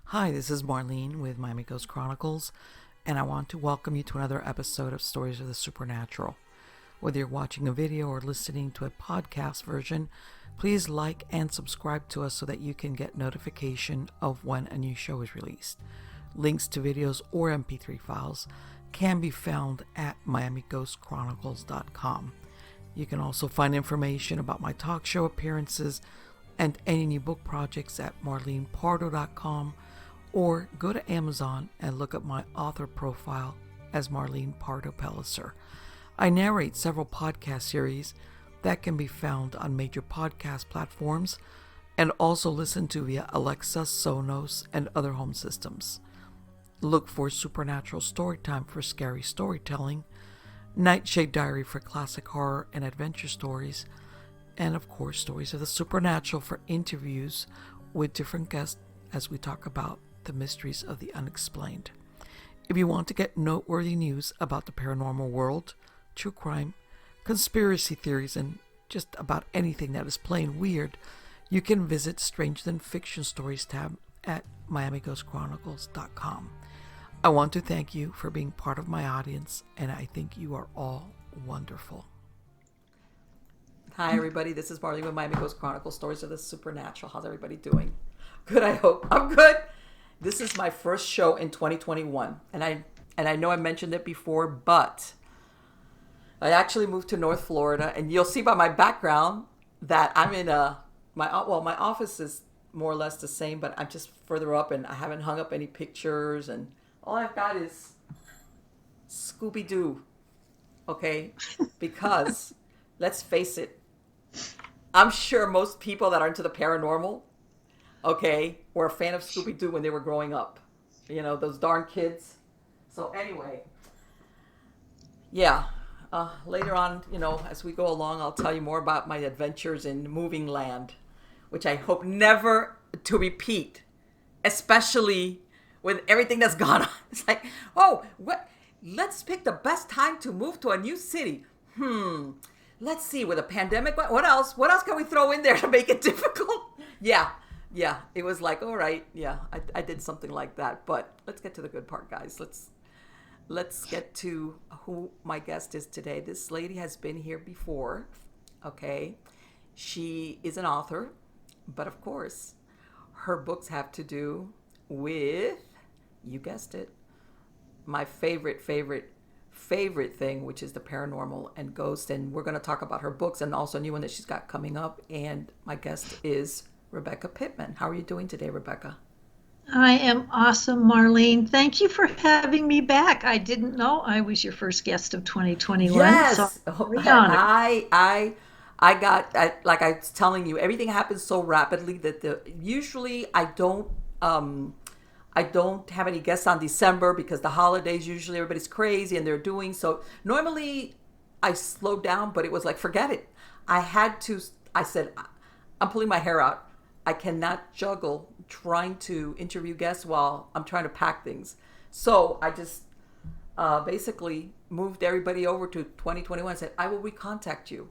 Hi, this is Marlene with Miami Ghost Chronicles, and I want to welcome you to another episode of Stories of the Supernatural. Whether you're watching a video or listening to a podcast version, please like and subscribe to us so that you can get notification of when a new show is released. Links to videos or MP3 files can be found at miamighostchronicles.com. You can also find information about my talk show appearances and any new book projects at marlenepardo.com, or go to Amazon and look up my author profile as Marlene Pardo Pellicer. I narrate several podcast series that can be found on major podcast platforms and also listened to via Alexa, Sonos, and other home systems. Look for Supernatural Storytime for scary storytelling, Nightshade Diary for classic horror and adventure stories, and of course Stories of the Supernatural for interviews with different guests as we talk about the mysteries of the unexplained. If you want to get noteworthy news about the paranormal world, true crime, conspiracy theories, and just about anything that is plain weird, you can visit Stranger Than Fiction Stories tab at miamighostchronicles.com. I want to thank you for being part of my audience, and I think you are all wonderful. Hi everybody, this is Marlene with Miami Ghost Chronicles, Stories of the Supernatural. How's everybody doing? Good, I hope. I'm good. This is my first show in 2021, and I know I mentioned it before, but I actually moved to North Florida, and you'll see by my background that I'm in my office is more or less the same, but I'm just further up, and I haven't hung up any pictures, and all I've got is Scooby-Doo, okay? Because let's face it, I'm sure most people that are into the paranormal, okay, were a fan of Scooby-Doo when they were growing up. You know, those darn kids. So anyway, yeah. Later on, as we go along, I'll tell you more about my adventures in moving land, which I hope never to repeat, especially with everything that's gone on. It's like, oh, what? Let's pick the best time to move to a new city. Let's see, with a pandemic, what else? What else can we throw in there to make it difficult? Yeah, it was like, all right, yeah, I did something like that. But let's get to the good part, guys. Let's get to who my guest is today. This lady has been here before, okay? She is an author, but of course, her books have to do with, you guessed it, my favorite thing, which is the paranormal and ghost. And we're going to talk about her books and also a new one that she's got coming up. And my guest is Rebecca Pittman. How are you doing today, Rebecca? I am awesome, Marlene. Thank you for having me back. I didn't know I was your first guest of 2021, so Yes. I'm very honored. Like I was telling you, everything happens so rapidly that usually I don't have any guests on December because the holidays, usually everybody's crazy and they're doing so. Normally I slowed down, but it was like, forget it. I said, I'm pulling my hair out. I cannot juggle trying to interview guests while I'm trying to pack things. So I just basically moved everybody over to 2021 and said, I will recontact you.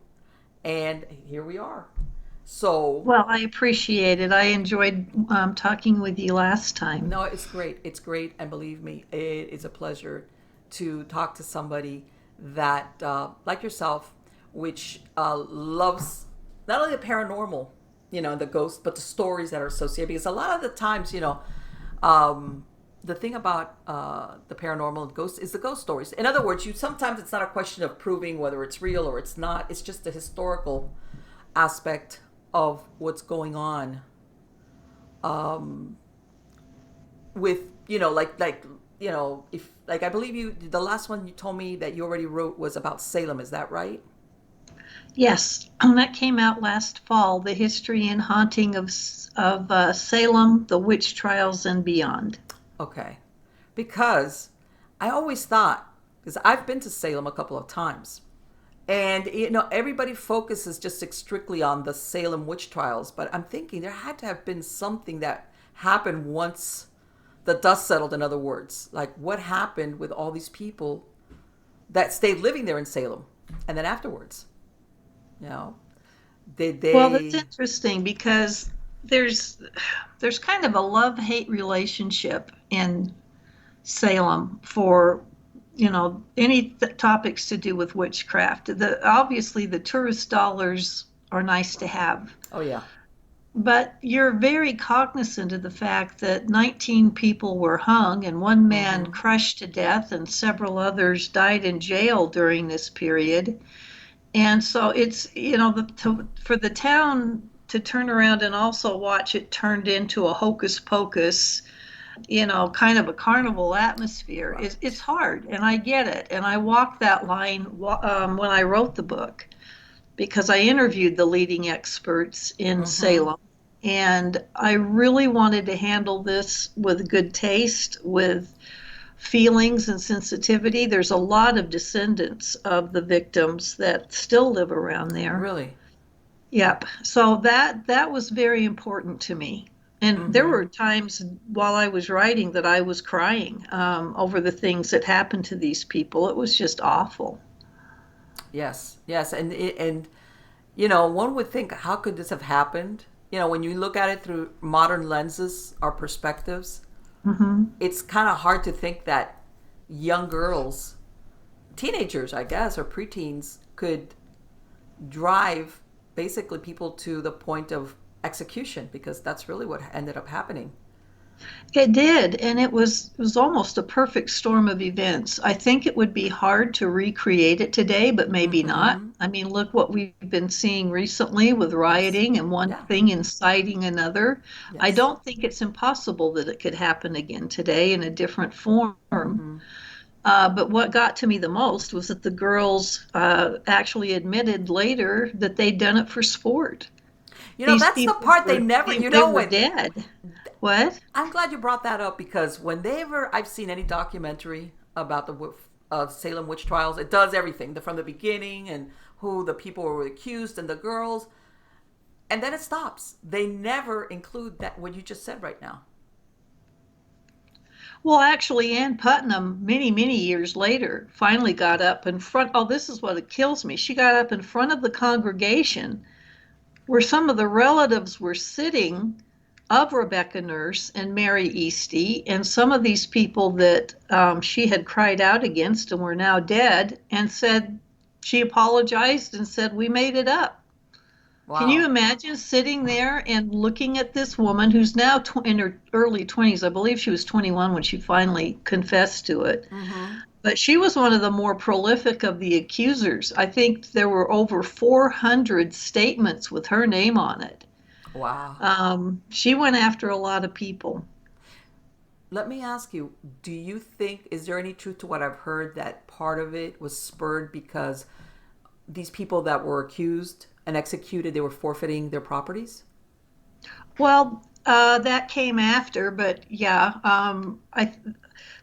And here we are. So, Well, I appreciate it. I enjoyed talking with you last time. no, it's great. It's great. And believe me, it is a pleasure to talk to somebody that, like yourself, which loves not only the paranormal, the ghosts, but the stories that are associated. Because a lot of the times, the thing about the paranormal and ghosts is the ghost stories. In other words, sometimes it's not a question of proving whether it's real or it's not. It's just the historical aspect of what's going on with if like I believe you the last one you told me that you already wrote was about Salem. Is that right? Yes, that came out last fall. The history and haunting of Salem, the witch trials, and beyond. Okay, because I always thought, because I've been to Salem a couple of times, and everybody focuses just strictly on the Salem witch trials, but I'm thinking there had to have been something that happened once the dust settled. In other words, like what happened with all these people that stayed living there in Salem, and then afterwards, you know, did Well, that's they? interesting because there's there's kind of a love-hate relationship in Salem for any topics to do with witchcraft. Obviously the tourist dollars are nice to have, Oh yeah. but you're very cognizant of the fact that 19 people were hung and one man Mm-hmm. crushed to death and several others died in jail during this period. And so it's, for the town to turn around and also watch it turned into a hocus pocus, kind of a carnival atmosphere, it's Right. hard. And I get it. And I walked that line when I wrote the book because I interviewed the leading experts in Mm-hmm. Salem. And I really wanted to handle this with good taste, with feelings and sensitivity. There's a lot of descendants of the victims that still live around there. Really. Yep. So that was very important to me. And there Mm-hmm. were times while I was writing that I was crying over the things that happened to these people. It was just awful. Yes. Yes. And one would think, how could this have happened? When you look at it through modern lenses or perspectives, Hmm. it's kind of hard to think that young girls, teenagers, I guess, or preteens, could drive basically people to the point of execution, because that's really what ended up happening. It did, and it was almost a perfect storm of events. I think it would be hard to recreate it today, but maybe not. Mm-hmm. I mean, look what we've been seeing recently with Yes. rioting and one Yeah. thing inciting another. I Yes. don't think it's impossible that it could happen again today in a different form. Mm-hmm. But what got to me the most was that the girls actually admitted later that they'd done it for sport. These That's the people part they were never, they were dead. What? I'm glad you brought that up, because whenever I've seen any documentary about the Salem witch trials, it does everything from the beginning and who the people were accused and the girls, and then it stops. They never include that what you just said right now. Well, actually, Ann Putnam, many, many years later, finally got up in front. Oh, this is what it kills me. She got up in front of the congregation where some of the relatives were sitting of Rebecca Nurse and Mary Easty, and some of these people that she had cried out against and were now dead, and said she apologized and said, "We made it up." Can you Wow. imagine sitting there and looking at this woman who's now in her early 20s? I believe she was 21 when she finally confessed to it. Mm-hmm. But she was one of the more prolific of the accusers. I think there were over 400 statements with her name on it. Wow. She went after a lot of people. Let me ask you, do you think, is there any truth to what I've heard, that part of it was spurred because these people that were accused and executed, they were forfeiting their properties? Well, that came after, but yeah,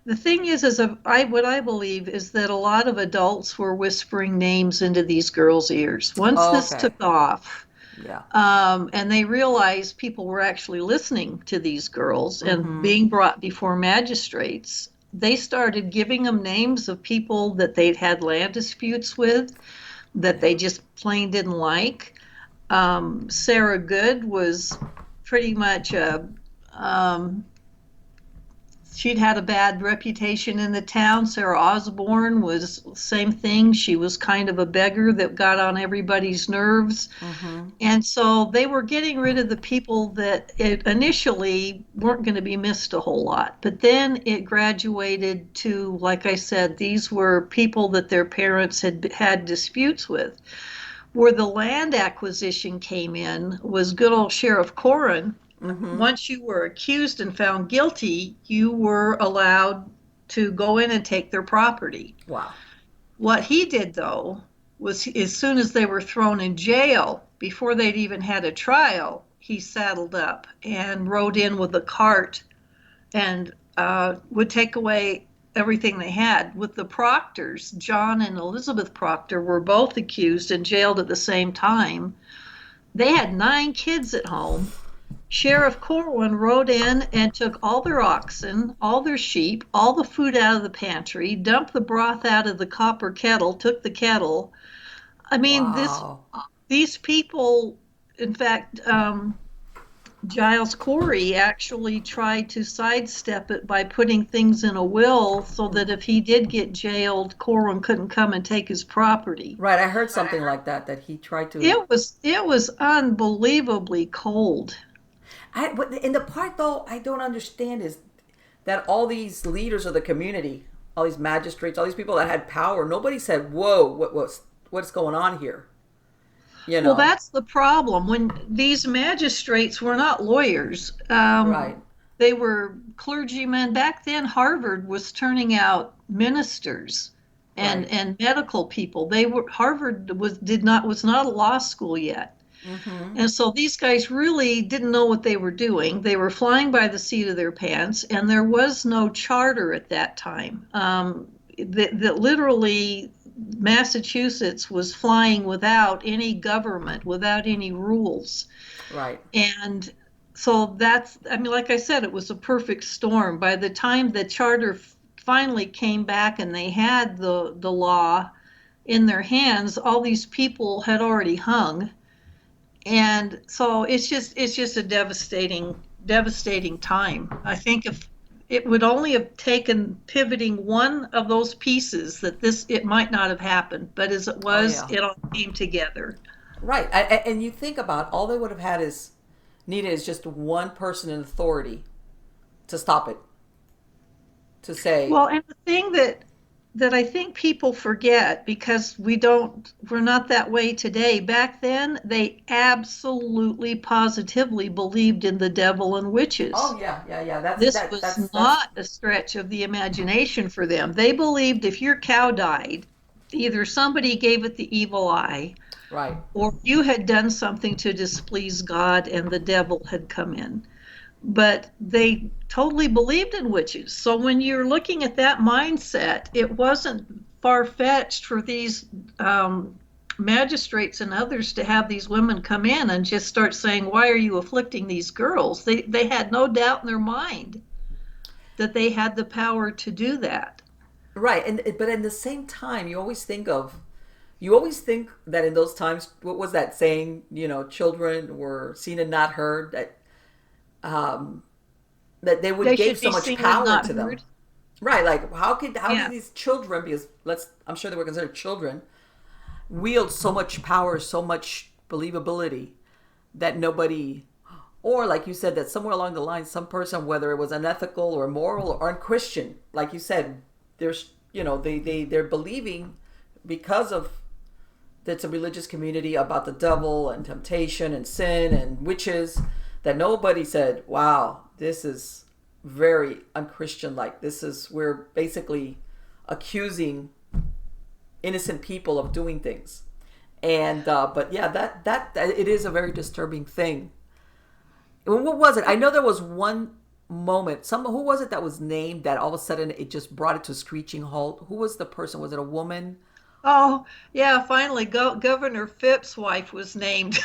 the thing is what I believe is that a lot of adults were whispering names into these girls' ears. Once this Okay. took off, Yeah. and they realized people were actually listening to these girls and Mm-hmm. being brought before magistrates, they started giving them names of people that they'd had land disputes with, that Yeah. they just plain didn't like. Sarah Good was pretty much um, she'd had a bad reputation in the town. Sarah Osborne was same thing. She was kind of a beggar that got on everybody's nerves. Mm-hmm. And so they were getting rid of the people that initially weren't going to be missed a whole lot. But then it graduated to, like I said, these were people that their parents had had disputes with. Where the land acquisition came in was good old Sheriff Corrin. Mm-hmm. Once you were accused and found guilty, you were allowed to go in and take their property. Wow. What he did, though, was as soon as they were thrown in jail, before they'd even had a trial, he saddled up and rode in with a cart and would take away everything they had. With the Proctors, John and Elizabeth Proctor were both accused and jailed at the same time. They had 9 kids at home. Sheriff Corwin rode in and took all their oxen, all their sheep, all the food out of the pantry, dumped the broth out of the copper kettle, took the kettle. I mean, Wow. these people, in fact, Giles Corey actually tried to sidestep it by putting things in a will so that if he did get jailed, Corwin couldn't come and take his property. Right, I heard something like that, that he tried to. It was unbelievably cold. But in the part though, I don't understand is that all these leaders of the community, all these magistrates, all these people that had power, nobody said, "Whoa, what's going on here?" You Well, know? that's the problem. When these magistrates were not lawyers, Right, they were clergymen. Back then, Harvard was turning out ministers and right. medical people. Harvard was not a law school yet. Mm-hmm. And so these guys really didn't know what they were doing. They were flying by the seat of their pants, and there was no charter at that time. That literally Massachusetts was flying without any government, without any rules. Right. And so I mean, like I said, it was a perfect storm. By the time the charter finally came back and they had the law in their hands, all these people had already hung. And so it's just a devastating time. I think if it would only have taken pivoting one of those pieces, that this it might not have happened, but as it Oh was, yeah. it all came together. Right. And you think about all they would have had is needed is just one person in authority to stop it, to say, Well, and the thing that I think people forget, because we're not that way today. Back then, they absolutely positively believed in the devil and "Oh witches. yeah, yeah, yeah. That's This that was that's not a stretch of the imagination for them. They believed if your cow died, either somebody gave it the evil eye, right." or you had done something to displease God and the devil had come in. But they totally believed in witches. So when you're looking at that mindset, it wasn't far fetched for these magistrates and others to have these women come in and just start saying, "Why are you afflicting these girls?" They had no doubt in their mind that they had the power to do that. Right. And but in the same time, you always think that in those times, what was that saying? Children were seen and not heard. Um, that they would They give should so be much seen and power not to them. heard. Right. Like how did Yeah. these children, because I'm sure they were considered children, wield so much power, so much believability that nobody, or like you said, that somewhere along the line, some person, whether it was unethical or immoral or unchristian, like you said, there's, they're believing because of it's a religious community about the devil and temptation and sin and witches, that nobody said, wow, this is very unchristian. Like, we're basically accusing innocent people of doing things. And but yeah, that it is a very disturbing thing. What was it? I know there was one moment. Who was it that was named that all of a sudden it just brought it to a screeching halt? Who was the person? Was it a woman? Oh, yeah, finally, Governor Phipp's wife was named.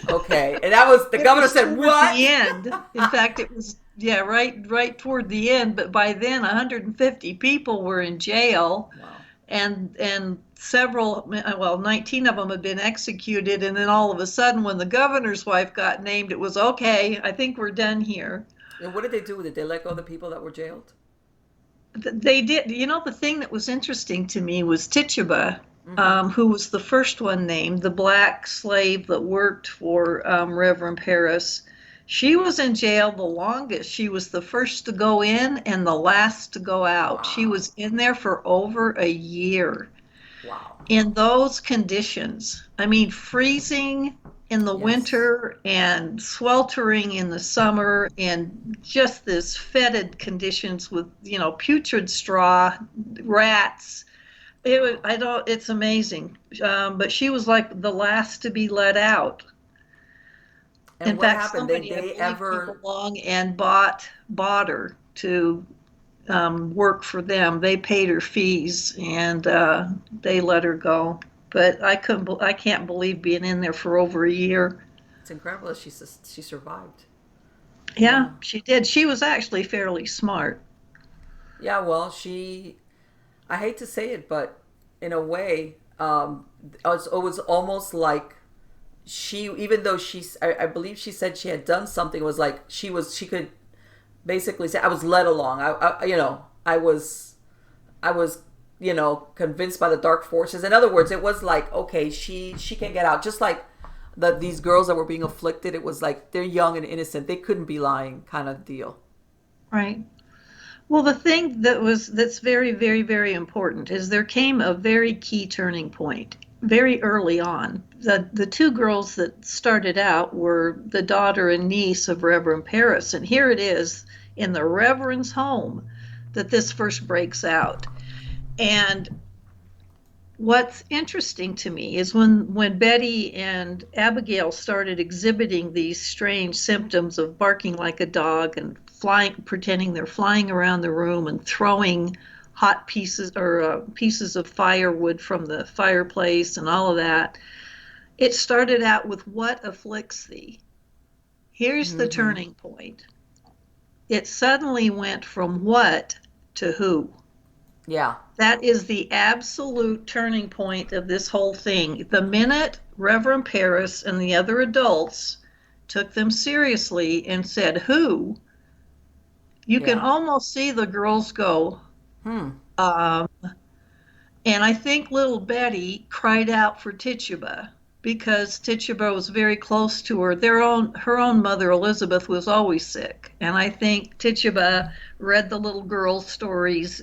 Okay, and that was the It governor was said, toward the "What?" end. In fact, it was, yeah, right toward the end. But by then, 150 people were in jail, Wow. and several, well, 19 of them had been executed. And then all of a sudden, when the governor's wife got named, it was okay. I think we're done here. And what did they do? Did they let go of the people that were jailed? They did. The thing that was interesting to me was Tituba, Mm-hmm. who was the first one named, the black slave that worked for Reverend Paris. She was in jail the longest. She was the first to go in and the last to go out. She Wow. was in there for over a year Wow. in those conditions. I mean, freezing in the Yes. winter and sweltering in the summer, and just this fetid conditions with, putrid straw, rats. Wow. I don't, it's amazing. But she was like the last to be let out. And In what fact, happened? They somebody, I they believe, came ever along and bought her to work for them. They paid her fees, and they let her go. But I can't believe being in there for over a year. it's incredible that she survived. Yeah, Yeah. she did. She was actually fairly smart. Yeah, well, I hate to say it, but in a way, it was almost like she, even though I believe she said she had done something, it was like she could basically say, I was led along. I was, convinced by the dark forces. In other words, it was like, okay, she can get out. Just like these girls that were being afflicted, it was like they're young and innocent. They couldn't be lying, kind of deal. Right. Well, the thing that's very, very, very important is there came a very key turning point very early on. The two girls that started out were the daughter and niece of Reverend Paris, and here it is in the Reverend's home that this first breaks out. And what's interesting to me is when Betty and Abigail started exhibiting these strange symptoms of barking like a dog and flying, pretending they're flying around the room and throwing hot pieces or pieces of firewood from the fireplace and all of that, it started out with what afflicts thee. Here's the turning point. It suddenly went from what to who. Yeah. That is the absolute turning point of this whole thing. The minute Reverend Paris and the other adults took them seriously and said, who? You can almost see the girls go, and I think little Betty cried out for Tituba because Tituba was very close to her. Her own mother, Elizabeth, was always sick. And I think Tituba read the little girl stories,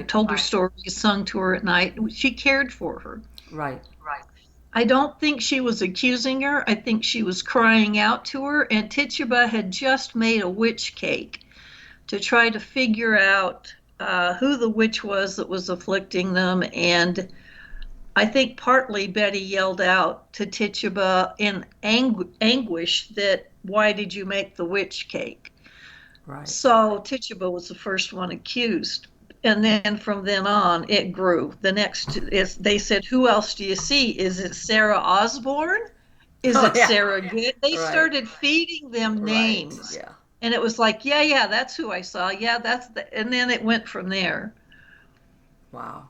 told her stories, sung to her at night. She cared for her. Right. I don't think she was accusing her. I think she was crying out to her. And Tituba had just made a witch cake to try to figure out who the witch was that was afflicting them. And I think partly Betty yelled out to Tituba in anguish that, why did you make the witch cake? Right. So Tituba was the first one accused. And then from then on, it grew. The next is, they said, who else do you see? Is it Sarah Osborne? Is it Sarah Good? They started feeding them names. Yeah. And it was like, yeah, that's who I saw. Yeah, and then it went from there. Wow.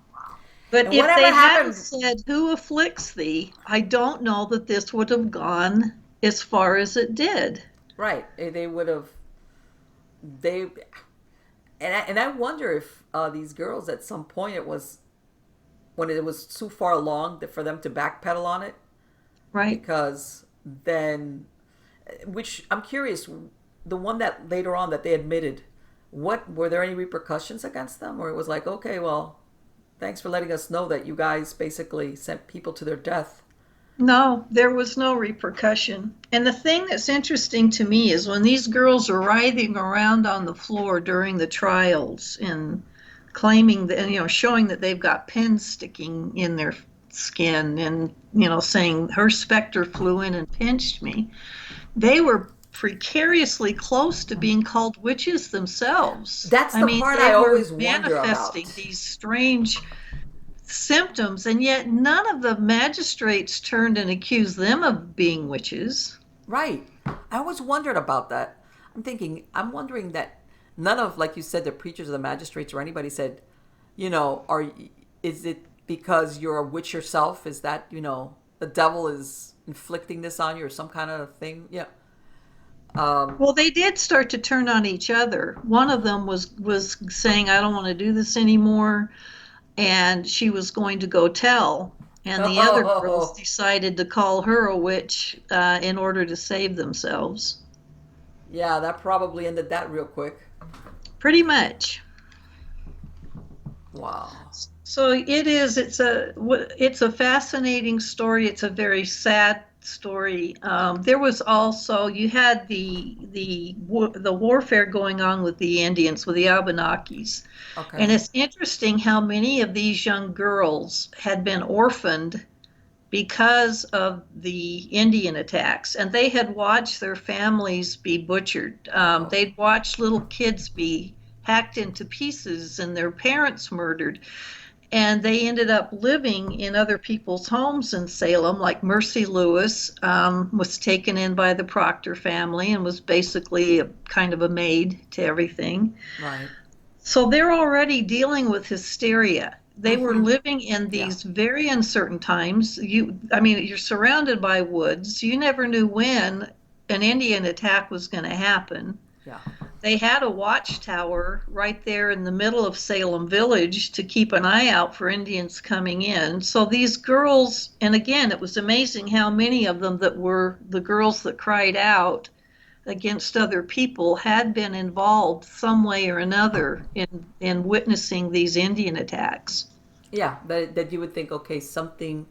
But and if they hadn't said, who afflicts thee, I don't know that this would have gone as far as it did. Right. They would have, and I wonder if these girls at some point when it was too far along for them to backpedal on it. Right. Because then, which I'm curious, the one that later on that they admitted, were there any repercussions against them? Or it was like, okay, well, thanks for letting us know that you guys basically sent people to their death. No, there was no repercussion. And the thing that's interesting to me is when these girls are writhing around on the floor during the trials and claiming that, showing that they've got pins sticking in their skin and, saying her specter flew in and pinched me, they were precariously close to being called witches themselves. That's the part I always wonder about. Manifesting these strange symptoms, and yet none of the magistrates turned and accused them of being witches. Right. I always wondered about that. I'm wondering that none of, like you said, the preachers or the magistrates or anybody said, is it because you're a witch yourself? Is that, the devil is inflicting this on you or some kind of thing? Yeah. Well, they did start to turn on each other. One of them was saying, I don't want to do this anymore. And she was going to go tell. And the other girls decided to call her a witch in order to save themselves. Yeah, that probably ended that real quick. Pretty much. Wow. So it's a fascinating story. It's a very sad story. There was also, you had the warfare going on with the Indians, with the Abenakis. Okay. And it's interesting how many of these young girls had been orphaned because of the Indian attacks, and they had watched their families be butchered. They'd watched little kids be hacked into pieces and their parents murdered. And they ended up living in other people's homes in Salem, like Mercy Lewis was taken in by the Proctor family and was basically a kind of a maid to everything. Right. So they're already dealing with hysteria. They were living in Yeah. these very uncertain times. I mean, you're surrounded by woods. You never knew when an Indian attack was going to happen. Yeah. They had a watchtower right there in the middle of Salem Village to keep an eye out for Indians coming in. So these girls, and again, it was amazing how many of them that were the girls that cried out against other people had been involved some way or another in witnessing these Indian attacks. Yeah. That you would think, okay, something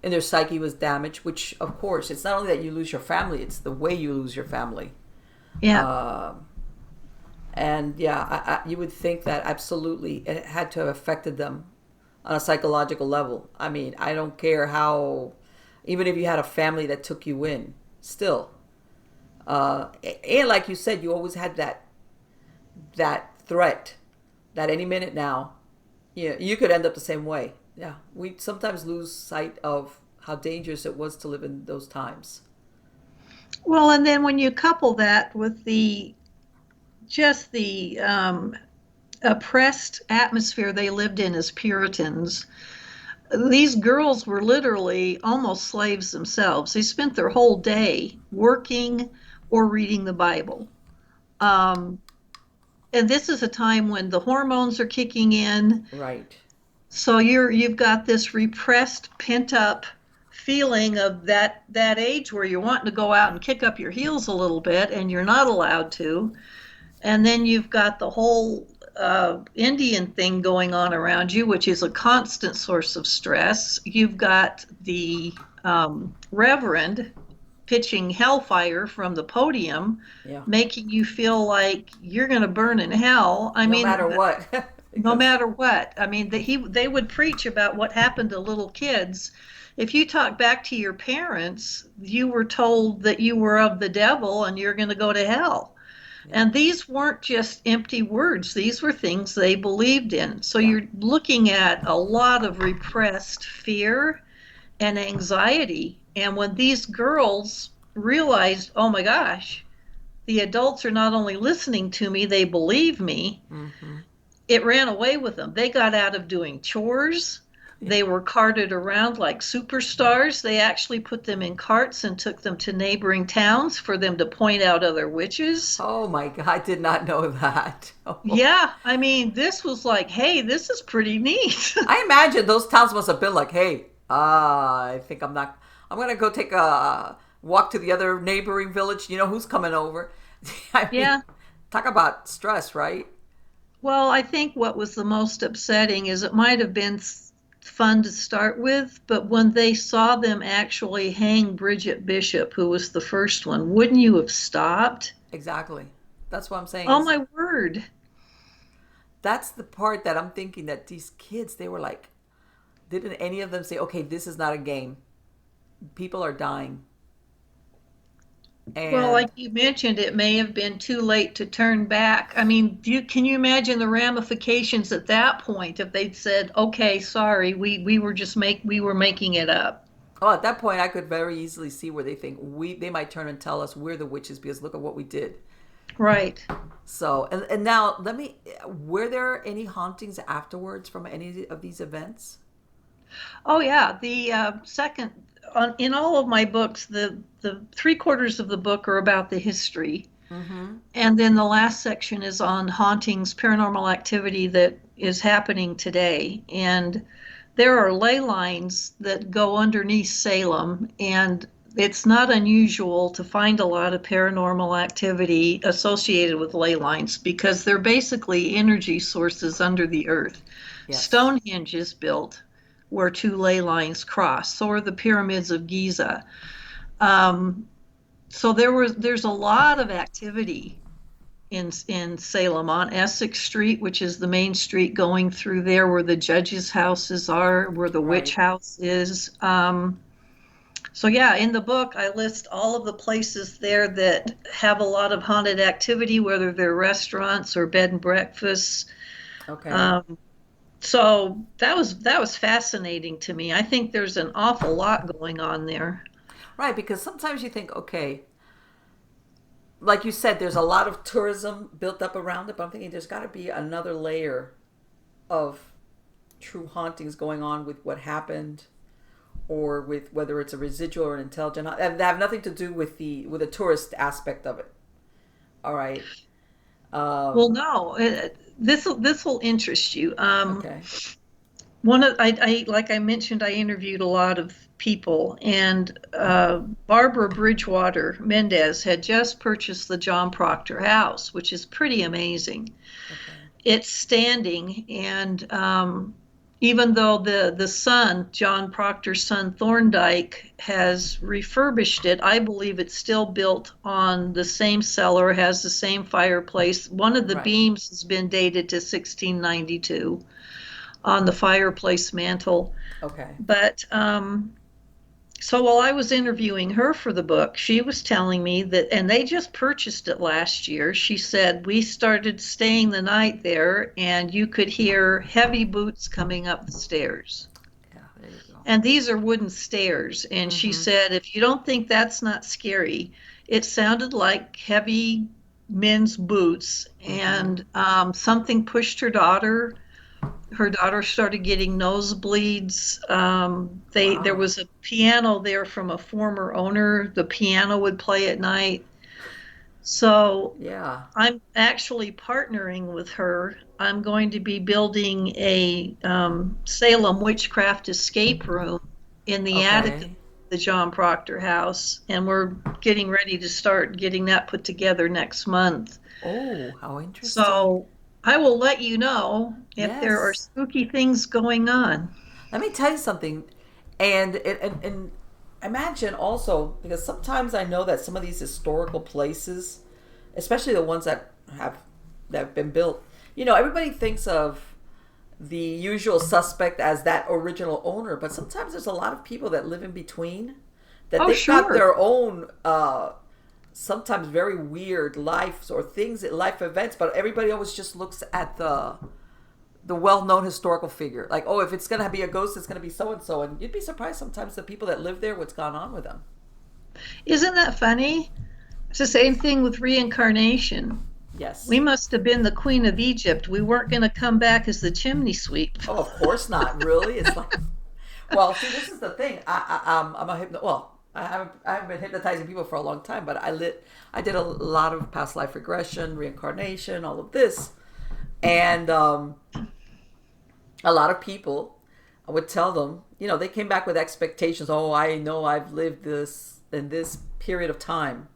in their psyche was damaged, which, of course, it's not only that you lose your family, it's the way you lose your family. Yeah. Uh, and yeah, you would think that absolutely it had to have affected them on a psychological level. I mean, I don't care how, even if you had a family that took you in, still. And like you said, you always had that threat that any minute now, you could end up the same way. Yeah, we sometimes lose sight of how dangerous it was to live in those times. Well, and then when you couple that with the oppressed atmosphere they lived in as Puritans, these girls were literally almost slaves themselves. They spent their whole day working or reading the Bible. Um, and this is a time when the hormones are kicking in. Right. So you've got this repressed, pent up feeling of that age where you're wanting to go out and kick up your heels a little bit and you're not allowed to. And then you've got the whole Indian thing going on around you, which is a constant source of stress. You've got the Reverend pitching hellfire from the podium, Yeah. making you feel like you're going to burn in hell. I No mean, matter what. no Because matter what. I mean, they would preach about what happened to little kids. If you talk back to your parents, you were told that you were of the devil and you're going to go to hell. yeah. And these weren't just empty words, these were things they believed in. So Yeah. you're looking at a lot of repressed fear and anxiety. And when these girls realized, oh my gosh, the adults are not only listening to me, they believe me, Mm-hmm. it ran away with them. They got out of doing chores. They were carted around like superstars. They actually put them in carts and took them to neighboring towns for them to point out other witches. Oh my God, I did not know that. Oh. Yeah, I mean, this was like, hey, this is pretty neat. I imagine those towns must have been like, hey, I think I'm going to go take a walk to the other neighboring village. You know who's coming over? I mean, Yeah. talk about stress, right? Well, I think what was the most upsetting is it might have been fun to start with, but when they saw them actually hang Bridget Bishop, who was the first one, wouldn't you have stopped? Exactly. That's what I'm saying Oh is my word. that's the part that I'm thinking that these kids, they were like, didn't any of them say, okay, this is not a game. People are dying. Well, And like you mentioned, it may have been too late to turn back. I mean, can you imagine the ramifications at that point if they'd said, "Okay, sorry, we were making it up." oh, at that point, I could very easily see where they think they might turn and tell us we're the witches because look at what we did. Right. So, and now were there any hauntings afterwards from any of these events? Oh yeah, the second in all of my books, the three-quarters of the book are about the history, Mm-hmm. and then the last section is on hauntings, paranormal activity that is happening today. And there are ley lines that go underneath Salem, and it's not unusual to find a lot of paranormal activity associated with ley lines because they're basically energy sources under the earth. Yes. Stonehenge is built where two ley lines cross. So are the pyramids of Giza. Um, so there's a lot of activity in Salem on Essex Street, which is the main street going through there, where the judges' houses are, where the witch Right. house is. So yeah, in the book I list all of the places there that have a lot of haunted activity, whether they're restaurants or bed and breakfasts. Okay. Um, so that was fascinating to me. I think there's an awful lot going on there. Right, because sometimes you think, okay, like you said, there's a lot of tourism built up around it, but I'm thinking there's got to be another layer of true hauntings going on with what happened, or with whether it's a residual or an intelligent. And they have nothing to do with the tourist aspect of it. All right. Well, no, this will interest you. Okay. Like I mentioned, I interviewed a lot of people, and Barbara Bridgewater Mendez had just purchased the John Proctor house, which is pretty amazing. Okay. It's standing, and even though the son, John Proctor's son Thorndike, has refurbished it, I believe it's still built on the same cellar, has the same fireplace. One of the Right. beams has been dated to 1692 on the fireplace mantle. Okay. But so while I was interviewing her for the book, she was telling me that, and they just purchased it last year. She said, we started staying the night there, and you could hear heavy boots coming up the stairs. Yeah, there you go. And these are wooden stairs. And she said, if you don't think that's not scary, it sounded like heavy men's boots. And something pushed her daughter. Her daughter started getting nosebleeds. There was a piano there from a former owner. The piano would play at night. So Yeah. I'm actually partnering with her. I'm going to be building a Salem witchcraft escape room in the attic of the John Proctor house, and we're getting ready to start getting that put together next month. Oh, how interesting. So I will let you know if there are spooky things going on. Let me tell you something, and imagine also, because sometimes I know that some of these historical places, especially the ones that have been built, everybody thinks of the usual suspect as that original owner, but sometimes there's a lot of people that live in between, that they've got their own sometimes very weird life events, but everybody always just looks at the well-known historical figure. Like, oh, if it's going to be a ghost, it's going to be so-and-so. And you'd be surprised sometimes the people that live there, what's gone on with them. Isn't that funny? It's the same thing with reincarnation. Yes. We must have been the Queen of Egypt. We weren't going to come back as the chimney sweep. Oh, of course not. Really? It's like, well, see, this is the thing. I'm a I haven't been hypnotizing people for a long time, but I did a lot of past life regression, reincarnation, all of this. And a lot of people, I would tell them, they came back with expectations. Oh, I know I've lived this in this period of time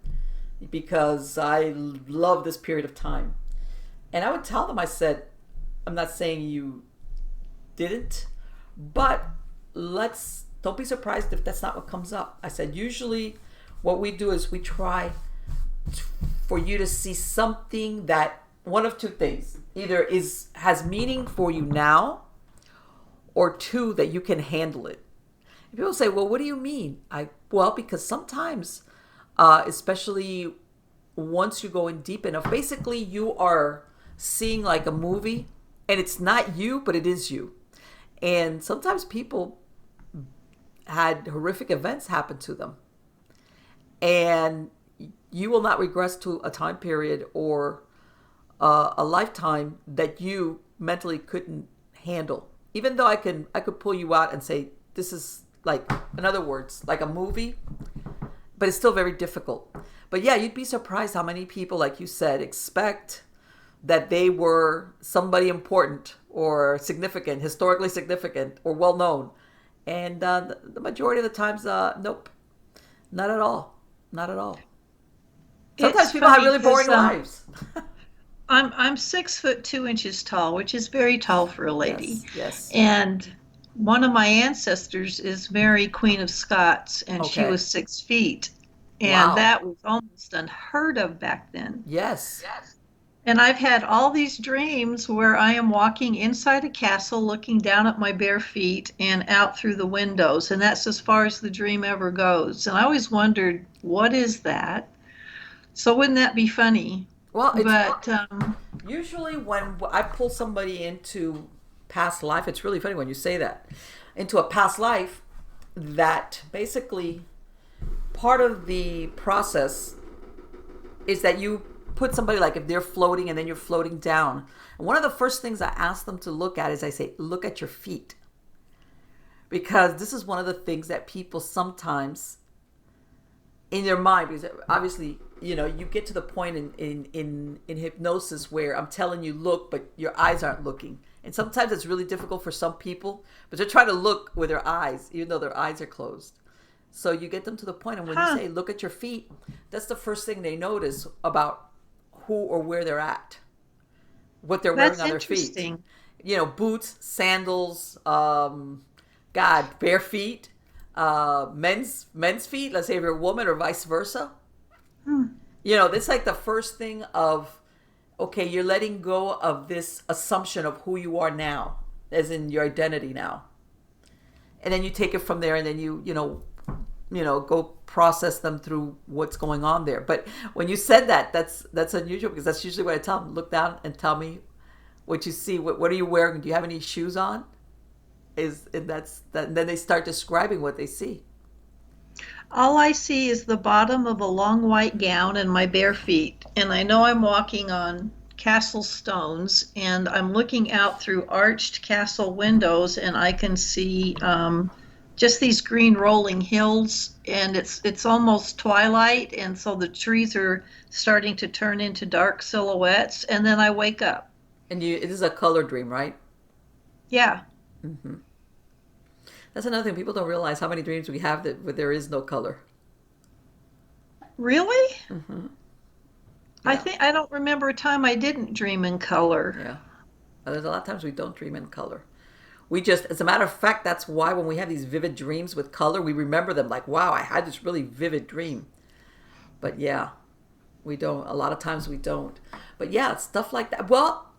because I love this period of time. And I would tell them, I said, I'm not saying you didn't, but don't be surprised if that's not what comes up. I said, usually what we do is we try for you to see something that, one of two things, either has meaning for you now, or two, that you can handle it. And people say, well, what do you mean? Because sometimes, especially once you go in deep enough, basically you are seeing like a movie, and it's not you, but it is you. And sometimes people had horrific events happen to them, and you will not regress to a time period or a lifetime that you mentally couldn't handle. Even though I could pull you out and say, this is like, in other words, like a movie, but it's still very difficult. But yeah, you'd be surprised how many people, like you said, expect that they were somebody important or significant, historically significant or well known. And the majority of the times, nope, not at all. Not at all. Sometimes people have really boring lives. I'm 6'2" tall, which is very tall for a lady. Yes. And one of my ancestors is Mary, Queen of Scots, and she was 6 feet. And that was almost unheard of back then. Yes. And I've had all these dreams where I am walking inside a castle, looking down at my bare feet and out through the windows. And that's as far as the dream ever goes. And I always wondered, what is that? So wouldn't that be funny? Well, usually when I pull somebody into past life, it's really funny when you say that, into a past life, that basically part of the process is that you put somebody like if they're floating and then you're floating down, and one of the first things I ask them to look at is I say, look at your feet. Because this is one of the things that people sometimes in their mind, because obviously, you get to the point in hypnosis where I'm telling you look, but your eyes aren't looking. And sometimes it's really difficult for some people, but they're trying to look with their eyes, even though their eyes are closed. So you get them to the point, and when you say, look at your feet, that's the first thing they notice about who or where they're at, what they're wearing on their feet. Boots, sandals, bare feet, men's feet, let's say if you're a woman or vice versa. It's like the first thing of, okay, you're letting go of this assumption of who you are now, as in your identity now. And then you take it from there, and then you go process them through what's going on there. But when you said that, that's unusual, because that's usually what I tell them. Look down and tell me what you see. What are you wearing? Do you have any shoes on? And then they start describing what they see. All I see is the bottom of a long white gown and my bare feet. And I know I'm walking on castle stones, and I'm looking out through arched castle windows, and I can see just these green rolling hills, and it's almost twilight, and so the trees are starting to turn into dark silhouettes, and then I wake up. And it is a color dream, right? Yeah. Mm-hmm. That's another thing. People don't realize how many dreams we have where there is no color. Really? Mm-hmm. Yeah. I don't remember a time I didn't dream in color. Yeah. There's a lot of times we don't dream in color. We just, as a matter of fact, that's why when we have these vivid dreams with color, we remember them like, wow, I had this really vivid dream. But yeah, we don't. A lot of times we don't. But yeah, it's stuff like that. Well,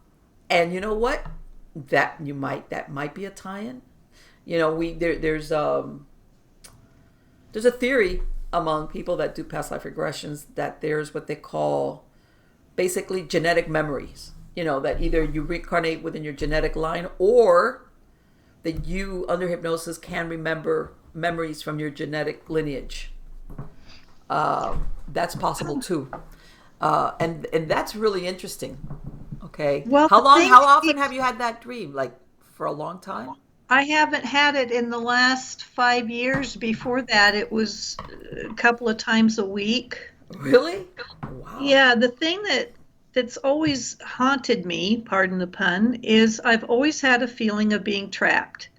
and you know what? That might be a tie-in. There's a theory among people that do past life regressions that there's what they call basically genetic memories. That either you reincarnate within your genetic line, or that you under hypnosis can remember memories from your genetic lineage. That's possible too. And that's really interesting. Okay. Well, how often have you had that dream? Like for a long time? I haven't had it in the last 5 years. Before that, it was a couple of times a week. Really? Wow. Yeah, the thing that's always haunted me, pardon the pun, is I've always had a feeling of being trapped.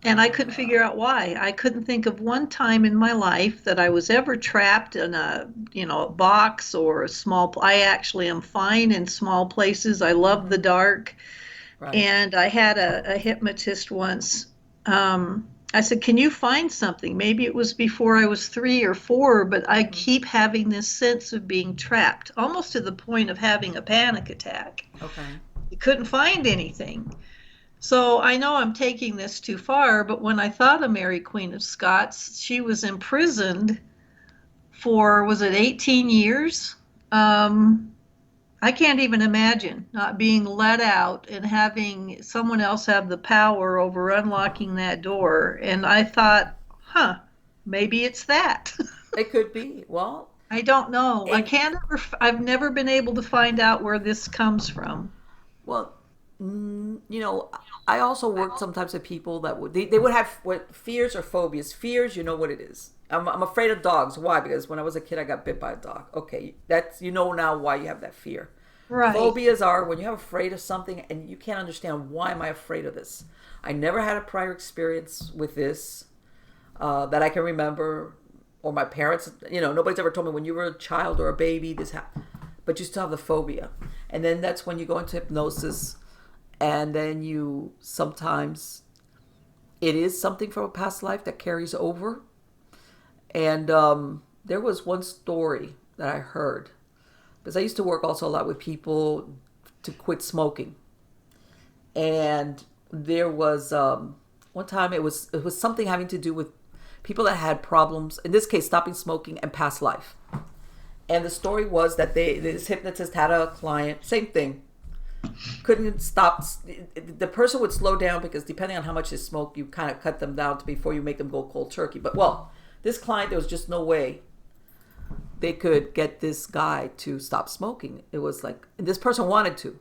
And I couldn't figure out why. I couldn't think of one time in my life that I was ever trapped in a box or a small. I actually am fine in small places. I love the dark. Right. And I had a hypnotist once. I said, can you find something? Maybe it was before I was 3 or 4, but I keep having this sense of being trapped, almost to the point of having a panic attack. Okay. You couldn't find anything. So I know I'm taking this too far, but when I thought of Mary Queen of Scots, she was imprisoned for, was it 18 years? I can't even imagine not being let out and having someone else have the power over unlocking that door. And I thought, maybe it's that. It could be. Well, I don't know. I've never been able to find out where this comes from. Well, I also work sometimes with people that they would have what fears or phobias. Fears, you know what it is. I'm afraid of dogs. Why? Because when I was a kid, I got bit by a dog. Okay, that's now why you have that fear. Right. Phobias are when you're afraid of something and you can't understand, why am I afraid of this? I never had a prior experience with this that I can remember, or my parents. Nobody's ever told me when you were a child or a baby this happened, but you still have the phobia. And then that's when you go into hypnosis, and then you sometimes it is something from a past life that carries over. And there was one story that I heard, because I used to work also a lot with people to quit smoking. And there was one time it was something having to do with people that had problems, in this case stopping smoking and past life. And the story was that this hypnotist had a client, same thing, couldn't stop. The person would slow down because depending on how much they smoke, you kind of cut them down before you make them go cold turkey. But this client, there was just no way they could get this guy to stop smoking. It was like, and this person wanted to.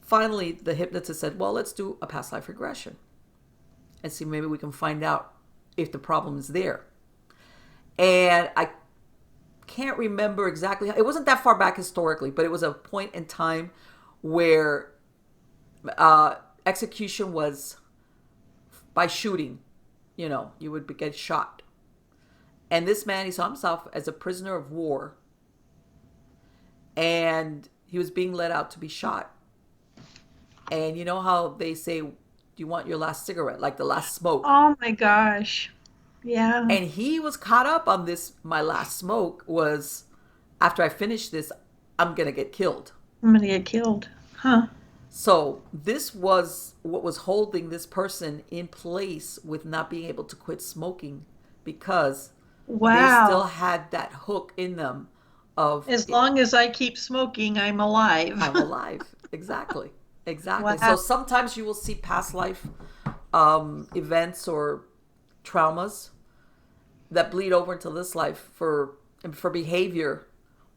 Finally, the hypnotist said, well, let's do a past life regression and see, maybe we can find out if the problem is there. And I can't remember exactly. It wasn't that far back historically, but it was a point in time where execution was by shooting. You know, you would get shot. And this man, he saw himself as a prisoner of war. And he was being led out to be shot. And you know how they say, do you want your last cigarette, like the last smoke? Oh my gosh. Yeah. And he was caught up on this. My last smoke was, after I finish this, I'm going to get killed. I'm going to get killed. Huh. So this was what was holding this person in place with not being able to quit smoking, because wow. they still had that hook in them of, as long as I keep smoking, I'm alive. I'm alive. Exactly. Exactly. Wow. So sometimes you will see past life events or traumas that bleed over into this life for behavior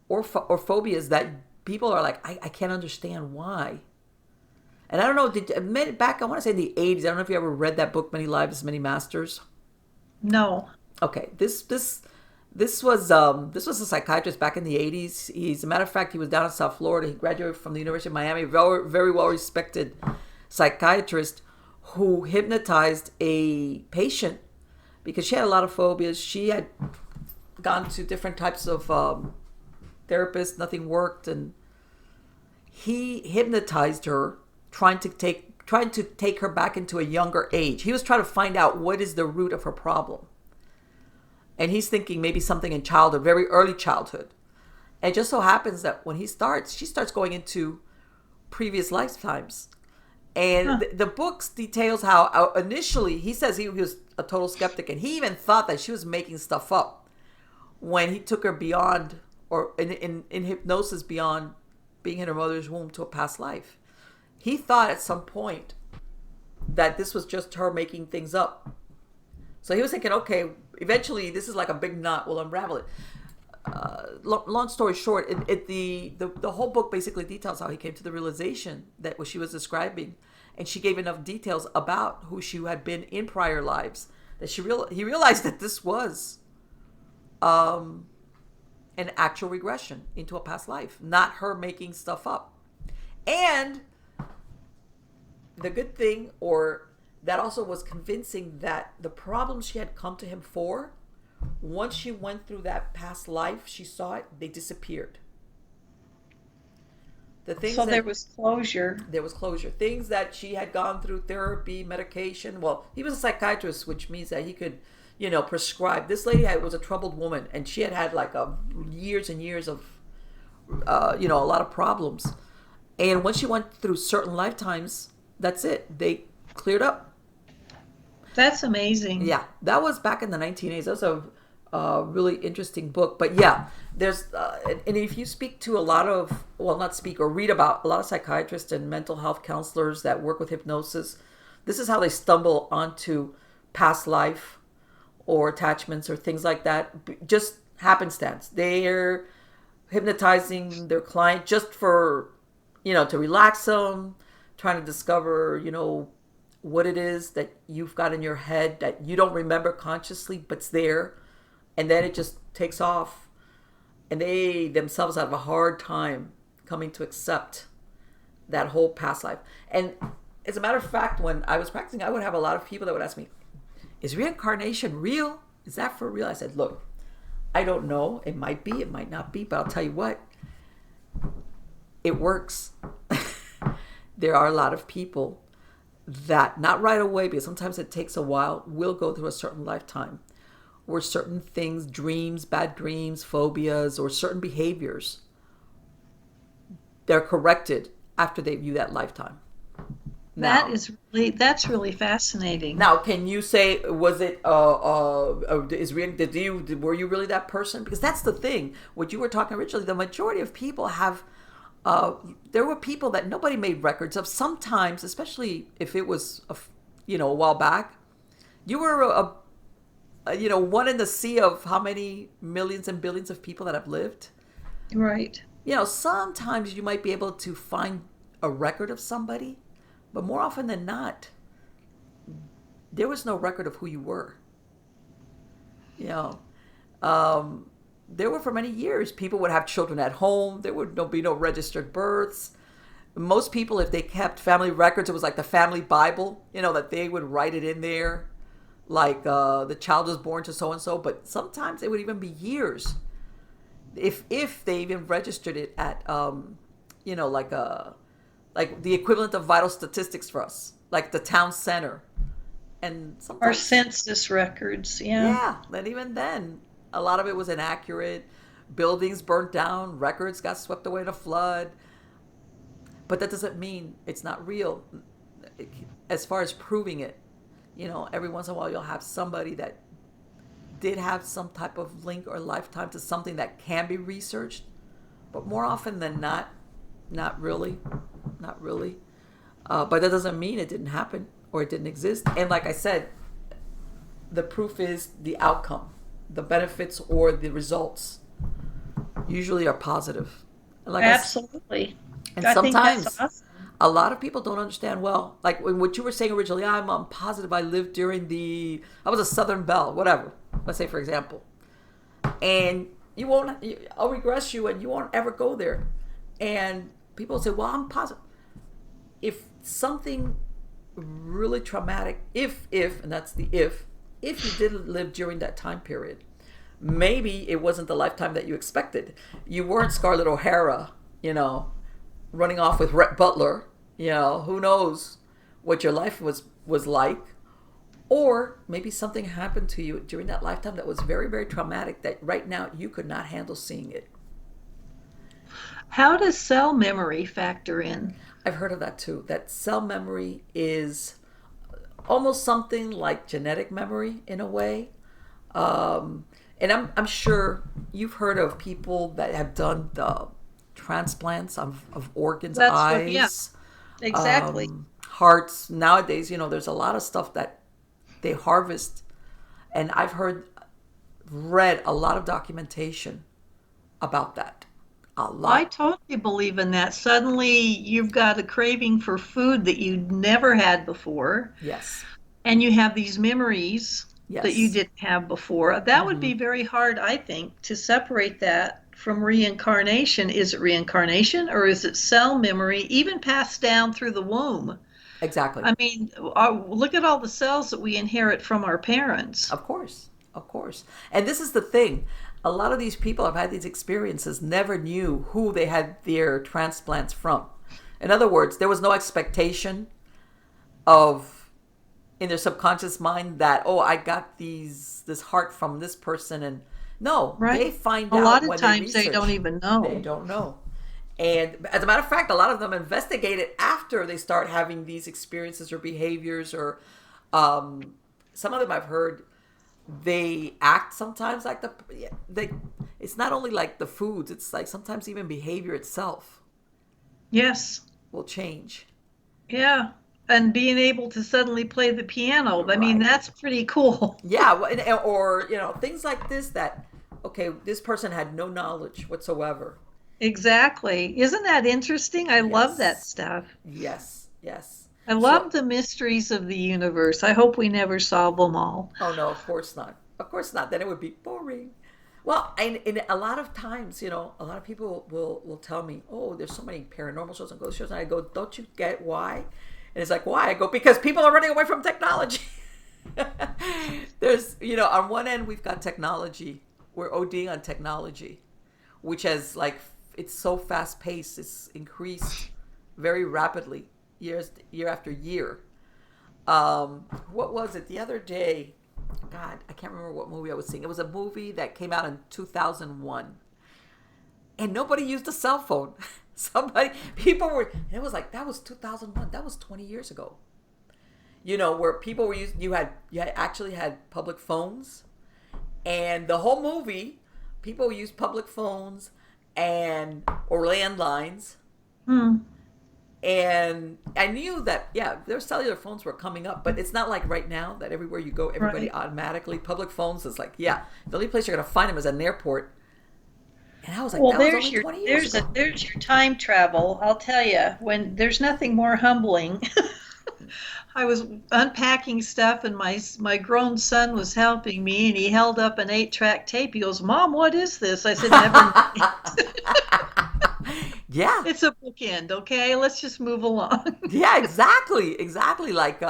or phobias that people are like, I can't understand why. And I don't know, back, I want to say in the 80s, I don't know if you ever read that book, Many Lives, Many Masters. No. Okay, this was a psychiatrist back in the 80s. He's, a matter of fact, he was down in South Florida. He graduated from the University of Miami. Very, very well respected psychiatrist who hypnotized a patient because she had a lot of phobias. She had gone to different types of therapists. Nothing worked, and he hypnotized her, trying to take her back into a younger age. He was trying to find out what is the root of her problem. And he's thinking maybe something in childhood, very early childhood. And it just so happens that when she starts going into previous lifetimes. And the book details how initially, he says he was a total skeptic, and he even thought that she was making stuff up when he took her beyond, or in hypnosis, beyond being in her mother's womb to a past life. He thought at some point that this was just her making things up. So he was thinking, okay, eventually this is like a big knot. We'll unravel it. Long story short, the whole book basically details how he came to the realization that what she was describing, and she gave enough details about who she had been in prior lives that he realized that this was an actual regression into a past life, not her making stuff up. And the good thing, or that also was convincing, that the problems she had come to him for, once she went through that past life, she saw it, they disappeared. So there was closure. There was closure. Things that she had gone through, therapy, medication. Well, he was a psychiatrist, which means that he could, prescribe. This lady was a troubled woman, and she had like years and years of, a lot of problems. And when she went through certain lifetimes, that's it. They cleared up. That's amazing. Yeah, that was back in the 1980s. That was a really interesting book. But yeah, there's, and if you speak to a lot of, well, not speak or read about a lot of psychiatrists and mental health counselors that work with hypnosis, this is how they stumble onto past life or attachments or things like that. Just happenstance. They're hypnotizing their client just for, to relax them, trying to discover, what it is that you've got in your head that you don't remember consciously, but's there. And then it just takes off. And they themselves have a hard time coming to accept that whole past life. And as a matter of fact, when I was practicing, I would have a lot of people that would ask me, is reincarnation real? Is that for real? I said, look, I don't know. It might be, it might not be, but I'll tell you what, it works. There are a lot of people that, not right away, because sometimes it takes a while, will go through a certain lifetime where certain things, dreams, bad dreams, phobias, or certain behaviors, they're corrected after they view that lifetime. Now, that's really fascinating. Now, can you say, was it, were you really that person? Because that's the thing. What you were talking originally, the majority of people have, there were people that nobody made records of. Sometimes, especially if it was, a while back, you were one in the sea of how many millions and billions of people that have lived. Right. Sometimes you might be able to find a record of somebody, but more often than not, there was no record of who you were. You know, there were for many years, people would have children at home. There would be no registered births. Most people, if they kept family records, it was like the family Bible, that they would write it in there. Like the child was born to so and so, but sometimes it would even be years, if they even registered it at like the equivalent of vital statistics for us, like the town center, and sometimes Our census records, yeah. yeah, and even then, a lot of it was inaccurate. Buildings burnt down, records got swept away in a flood, but that doesn't mean it's not real. As far as proving it. Every once in a while you'll have somebody that did have some type of link or lifetime to something that can be researched, but more often than not really. But that doesn't mean it didn't happen or it didn't exist. And like I said, the proof is the outcome, the benefits or the results usually are positive. Like absolutely. And I sometimes think that's awesome. A lot of people don't understand well. Like what you were saying originally, I'm positive I lived I was a Southern Belle, whatever. Let's say, for example. And I'll regress you and you won't ever go there. And people say, well, I'm positive. If something really traumatic, and that's the if you didn't live during that time period, maybe it wasn't the lifetime that you expected. You weren't Scarlett O'Hara, running off with Rhett Butler. Who knows what your life was like. Or maybe something happened to you during that lifetime that was very, very traumatic that right now you could not handle seeing it. How does cell memory factor in? I've heard of that too. That cell memory is almost something like genetic memory in a way. And I'm sure you've heard of people that have done the transplants of organs, That's eyes. Yeah, exactly. Hearts. Nowadays, there's a lot of stuff that they harvest, and I've read a lot of documentation about that. A lot. I totally believe in that. Suddenly you've got a craving for food that you'd never had before. Yes. And you have these memories that you didn't have before. That would be very hard, I think, to separate that from reincarnation. Is it reincarnation or is it cell memory, even passed down through the womb? Exactly. I mean, look at all the cells that we inherit from our parents. Of course. And this is the thing. A lot of these people have had these experiences, never knew who they had their transplants from. In other words, there was no expectation in their subconscious mind that, I got this heart from this person. And no, they find out. A lot of when times they don't even know. They don't know. And as a matter of fact, a lot of them investigate it after they start having these experiences or behaviors, or some of them I've heard they act sometimes like it's not only like the foods, it's like sometimes even behavior itself. Yes. Will change. Yeah. And being able to suddenly play the piano. I mean, that's pretty cool. Yeah. Or, things like this that, okay, this person had no knowledge whatsoever. Exactly. Isn't that interesting? I love that stuff. Yes. I love the mysteries of the universe. I hope we never solve them all. Oh, no, of course not. Then it would be boring. Well, and a lot of times, a lot of people will tell me, oh, there's so many paranormal shows and ghost shows. And I go, don't you get why? And it's like, why? I go, because people are running away from technology. There's, on one end, we've got technology. We're ODing on technology, which has it's so fast paced. It's increased very rapidly year after year. What was it the other day? God, I can't remember what movie I was seeing. It was a movie that came out in 2001, and nobody used a cell phone. People were. It was like that was 2001. That was 20 years ago. Where people were using. You actually had public phones, and the whole movie, people used public phones or landlines. And I knew that, yeah, their cellular phones were coming up, but it's not like right now that everywhere you go, everybody Right. automatically, public phones is like, yeah, the only place you're going to find them is an airport. And I was like, Well, that was only 20 years ago. there's your time travel. I'll tell you, when there's nothing more humbling. I was unpacking stuff, and my grown son was helping me, and he held up an 8-track tape. He goes, "Mom, what is this?" I said, "Never mind. Yeah, It's a bookend, okay? Let's just move along." yeah, exactly, exactly. Like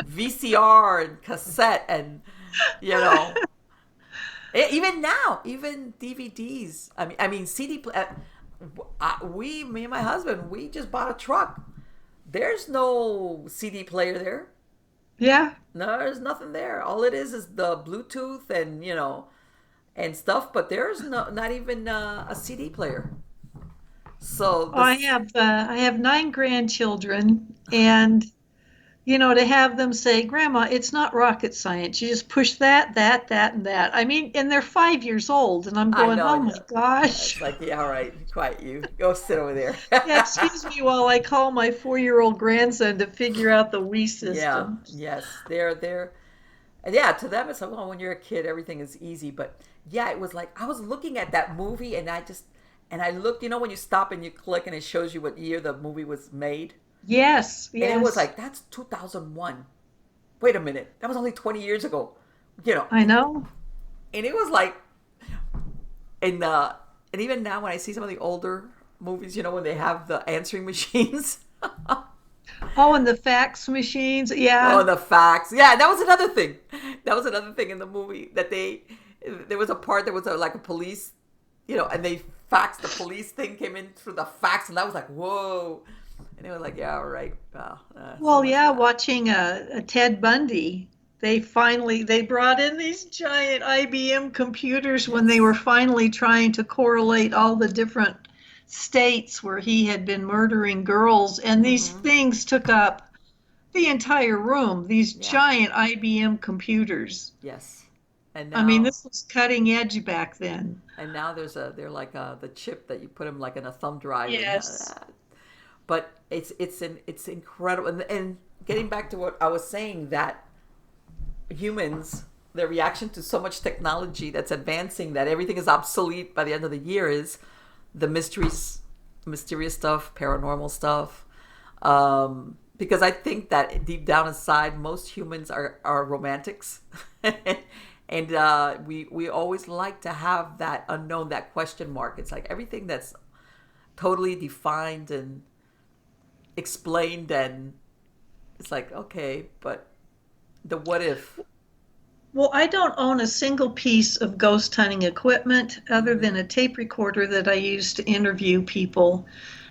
VCR and cassette, and you know, even now, even DVDs. I mean, CD. Me and my husband, we just bought a truck. There's no CD player there. Yeah, No, there's nothing there. All it is the Bluetooth and and stuff. But there's not even a CD player. So this, I have 9 grandchildren, and to have them say, "Grandma, it's not rocket science. You just push that, that, that, and that." I mean, and they're 5 years old, and I'm I going, know, "Oh my yeah, yeah. It's gosh." like, yeah, all right, quiet you. Go sit over there. Yeah, excuse me while I call my 4-year-old grandson to figure out the Wii Yeah, system. yes, they're and yeah, to them it's like, well, when you're a kid, everything is easy. But yeah, it was like I was looking at that movie, and I looked, when you stop and you click and it shows you what year the movie was made, Yes, and it was yes, like that's 2001. Wait a minute, that was only 20 years ago, you know, I know. and it was like, and and even now when I see some of the older movies, when they have the answering machines. Oh, and the fax machines. Oh, Yeah. the facts. Yeah, that was another thing. That was another thing in the movie that there was a part that was like a police, and they faxed the police thing came in through the fax, and that was like, whoa. And it was like, yeah, all right. Wow, so Well, much of yeah, that. watching a Ted Bundy, they brought in these giant IBM computers when they were Yes. finally trying to correlate all the different states where he had been murdering girls, and these Mm-hmm. things took up the entire room, these Yeah. giant IBM computers. Yes. And I mean, now, this was cutting edge back then. they're like the chip that you put them like in a thumb drive, and Yes. but it's incredible. And getting back to what I was saying, that humans, their reaction to so much technology that's advancing that everything is obsolete by the end of the year is the mysterious stuff, paranormal stuff. Because I think that deep down inside, most humans are romantics, and we always like to have that unknown, that question mark. It's like everything that's totally defined and explained, and it's like, okay, but the what if. Well, I don't own a single piece of ghost hunting equipment other Mm-hmm. than a tape recorder that I use to interview people.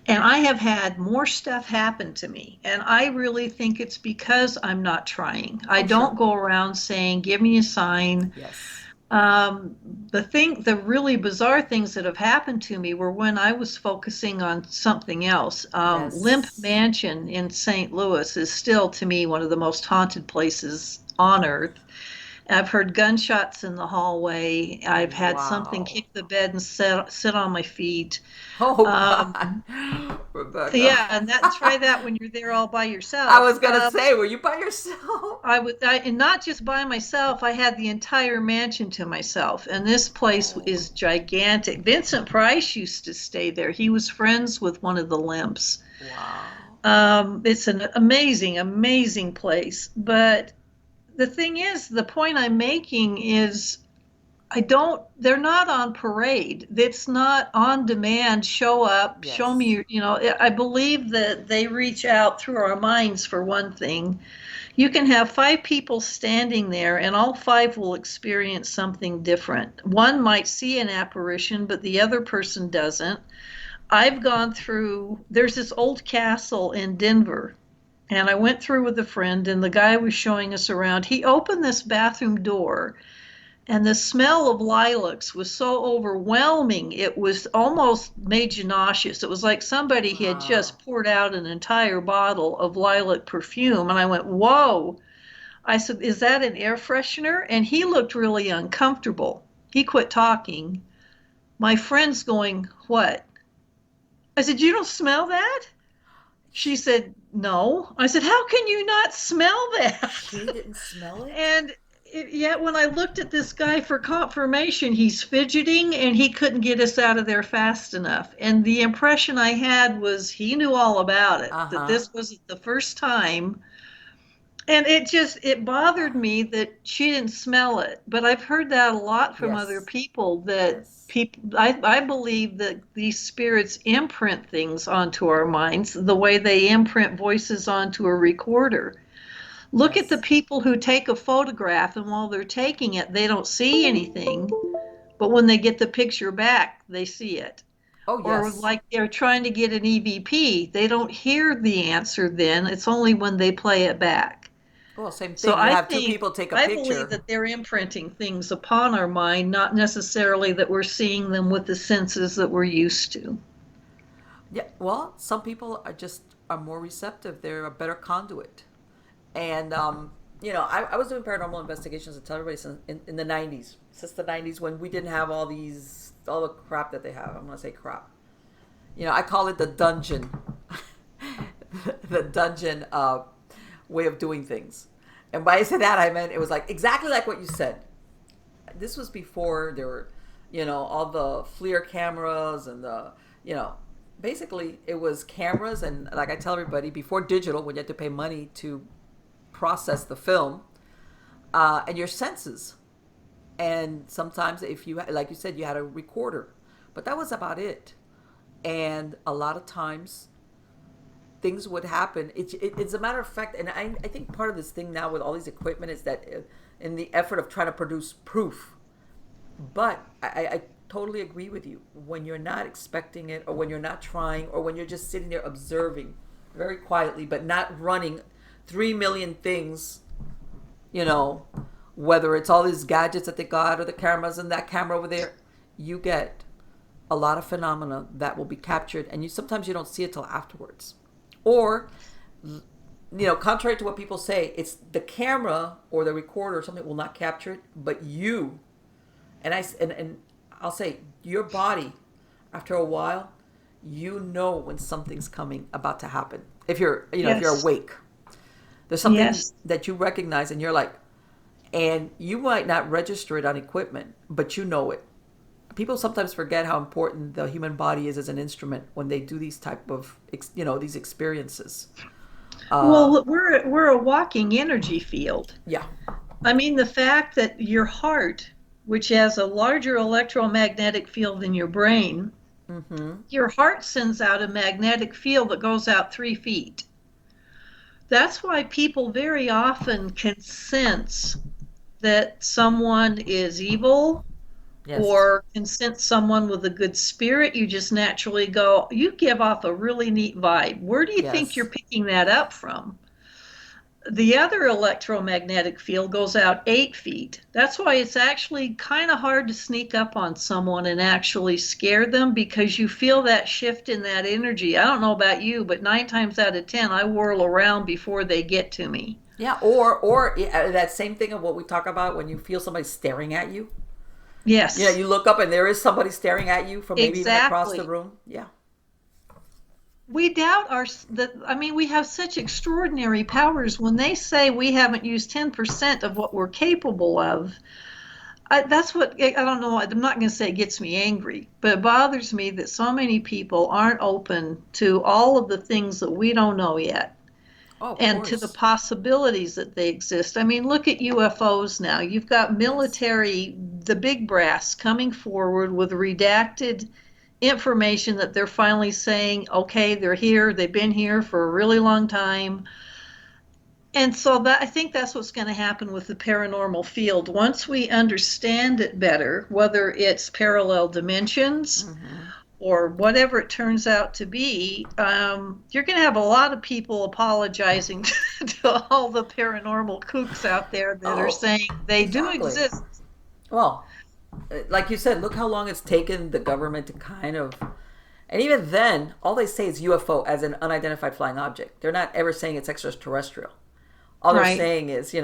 And I have had more stuff happen to me. And I really think it's because I'm not trying. I Oh, sure. don't go around saying, "Give me a sign." Yes. Um, the really bizarre things that have happened to me were when I was focusing on something else. Limp Yes. Mansion in St. Louis is still, to me, one of the most haunted places on earth. I've heard gunshots in the hallway. I've had something Wow. kick the bed and sit on my feet. Oh God, Um, Rebecca. yeah, and try that when you're there all by I yourself. was gonna say, were you by yourself? And not just by myself. I had the entire mansion to myself, and this place Oh, is gigantic. Vincent Price used to stay there. He was friends with one of the Limps. wow. It's an amazing, amazing place. But the thing is, the point I'm making is they're not on parade. It's not on demand, show up, show me Yes. I believe that they reach out through our minds for one thing. You can have 5 people standing there, and all 5 will experience something different. One might see an apparition, but the other person doesn't. There's this old castle in Denver, and I went through with a friend, and the guy was showing us around. He opened this bathroom door, and the smell of lilacs was so overwhelming, it was almost made you nauseous. It was like somebody had Wow. just poured out an entire bottle of lilac perfume. And I went, "Whoa." I said, "Is that an air freshener?" And he looked really uncomfortable. He quit talking. My friend's going, "What?" I said, "You don't smell that?" She said, no. I said, how can you not smell that? She didn't smell it? And yet, when I looked at this guy for confirmation, he's fidgeting and he couldn't get us out of there fast enough. And the impression I had was he knew all about it, that Uh-huh. this wasn't the first time. And it bothered me that she didn't smell it. But I've heard that a lot from other Yes. people, that Yes. I believe that these spirits imprint things onto our minds the way they imprint voices onto a recorder. Look at the Yes. people who take a photograph, and while they're taking it, they don't see anything, but when they get the picture back, they see it. Oh, Or yes. like they're trying to get an EVP, they don't hear the answer then, it's only when they play it back. Well, same So thing. You have two people take a I believe picture. that they're imprinting things upon our mind, not necessarily that we're seeing them with the senses that we're used to. Yeah, well, some people are more receptive. They're a better conduit. And I was doing paranormal investigations, and tell everybody since in the '90s, since the '90s when we didn't have all the crap that they have. I'm gonna say crap. I call it the dungeon, the dungeon way of doing things. And by I say that, I meant it was like exactly like what you said. This was before there were, all the FLIR cameras and basically it was cameras, and like I tell everybody, before digital, when you had to pay money to process the film, and your senses. And sometimes if you, like you said, you had a recorder, but that was about it. And a lot of times things would happen. It's a matter of fact, and I think part of this thing now with all these equipment is that in the effort of trying to produce proof, but I totally agree with you. When you're not expecting it, or when you're not trying, or when you're just sitting there observing very quietly, but not running 3 million things, you know, whether it's all these gadgets that they got or the cameras and that camera over there, you get a lot of phenomena that will be captured, and sometimes you don't see it till afterwards. Or, contrary to what people say, it's the camera or the recorder or something will not capture it, but you and I'll say your body, after a while, when something's coming about to happen. If you're Yes. awake, there's something Yes. that you recognize, and you're like, and you might not register it on equipment, but you know it. People sometimes forget how important the human body is as an instrument when they do these type of these experiences. Uh, Well, we're a walking energy field. yeah. I mean, the fact that your heart, which has a larger electromagnetic field than your brain, Mm-hmm. your heart sends out a magnetic field that goes out 3 feet. That's why people very often can sense that someone is evil Yes. or can sense someone with a good spirit. You just naturally go, you give off a really neat vibe. Where do you think you're Yes. picking that up from? The other electromagnetic field goes out 8 feet. That's why it's actually kind of hard to sneak up on someone and actually scare them, because you feel that shift in that energy. I don't know about you, but 9 times out of 10, I whirl around before they get to me. Yeah. Or that same thing of what we talk about when you feel somebody staring at you. Yes, You look up and there is somebody staring at you from maybe even across the exactly. room. Yeah. We doubt our that I mean, we have such extraordinary powers. When they say we haven't used 10% of what we're capable of, that's what I don't know. I'm not going to say it gets me angry, but it bothers me that so many people aren't open to all of the things that we don't know yet, Oh, of and to the course. possibilities that they exist. I mean, look at UFOs now. You've got Yes. military, the big brass, coming forward with redacted information that they're finally saying, okay, they're here, they've been here for a really long time. And so that I think that's what's going to happen with the paranormal field. Once we understand it better, whether it's parallel dimensions Mm-hmm. or whatever it turns out to be, you're going to have a lot of people apologizing to all the paranormal kooks out there that are Oh, saying they do exactly. exist. Well, like you said, look how long it's taken the government to kind of, and even then, all they say is UFO as an unidentified flying object. They're not ever saying it's extraterrestrial. All they're Right. saying is,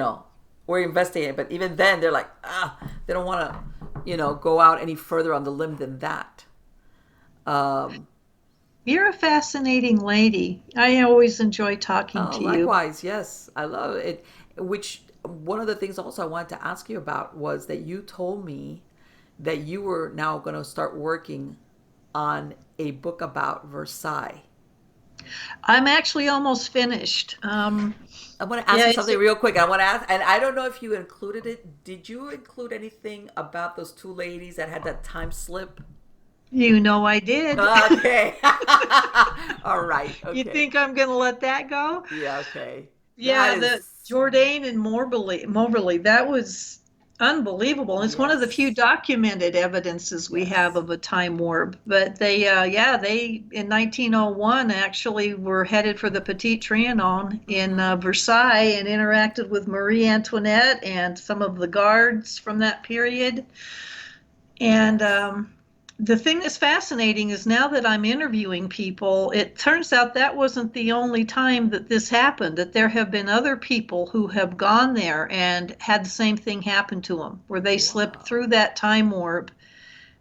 we're investigating. But even then, they're like, they don't want to, go out any further on the limb than that. Um, You're a fascinating lady. I always enjoy talking Oh, to you. likewise, yes, I love it. Which one of the things also I wanted to ask you about was that you told me that you were now going to start working on a book about Versailles. I'm actually almost finished. I want to ask Yeah, you it's something real quick. I want to ask, and I don't know if you included it. Did you include anything about those two ladies that had that time slip? I did. Okay. All right. You Okay. think I'm going to let that go? Yeah. Okay. That Yeah, the is. Jourdain and Moberly, that was unbelievable. And it's one of the few Yes. documented evidences we have Yes. of a time warp. But they in 1901 actually were headed for the Petit Trianon in Mm-hmm. Versailles and interacted with Marie Antoinette and some of the guards from that period. And Yes. the thing that's fascinating is now that I'm interviewing people, it turns out that wasn't the only time that this happened, that there have been other people who have gone there and had the same thing happen to them, where they slipped Wow. through that time warp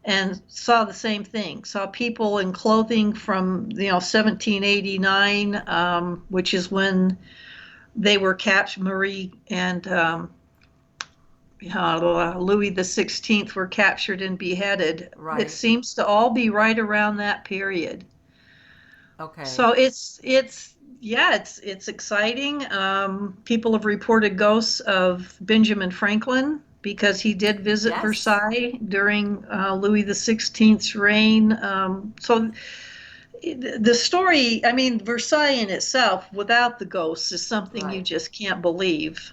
and saw the same thing. Saw people in clothing from, 1789, which is when they were captured, Marie and Louis the 16th were captured and beheaded. It Right. seems to all be right around that period. Okay. So it's exciting. People have reported ghosts of Benjamin Franklin because he did visit Yes. Versailles during Louis the 16th's reign. So the story, I mean, Versailles in itself, without the ghosts, is something you Right. just can't believe.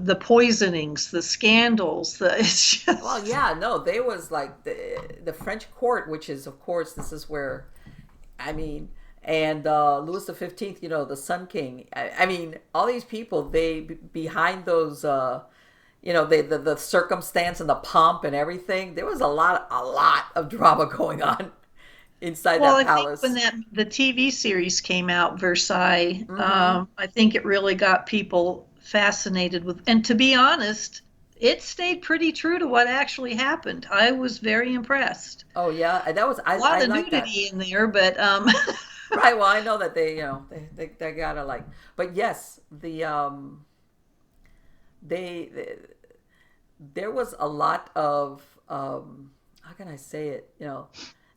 The poisonings, the scandals, it's Well, just. yeah, no, they was like the French court, which is of course this is where I mean, and Louis the 15th, the Sun King. I mean, all these people behind those the circumstance and the pomp and everything. There was a lot of drama going on inside Well, that I think when palace. the TV series came out, Versailles, Mm-hmm. I think it really got people fascinated with. And to be honest, it stayed pretty true to what actually happened. I was very impressed. Oh yeah, and that was A I lot of like that. nudity in there, but Right. Well, I know that they gotta like, but yes, they there was a lot of how can I say it?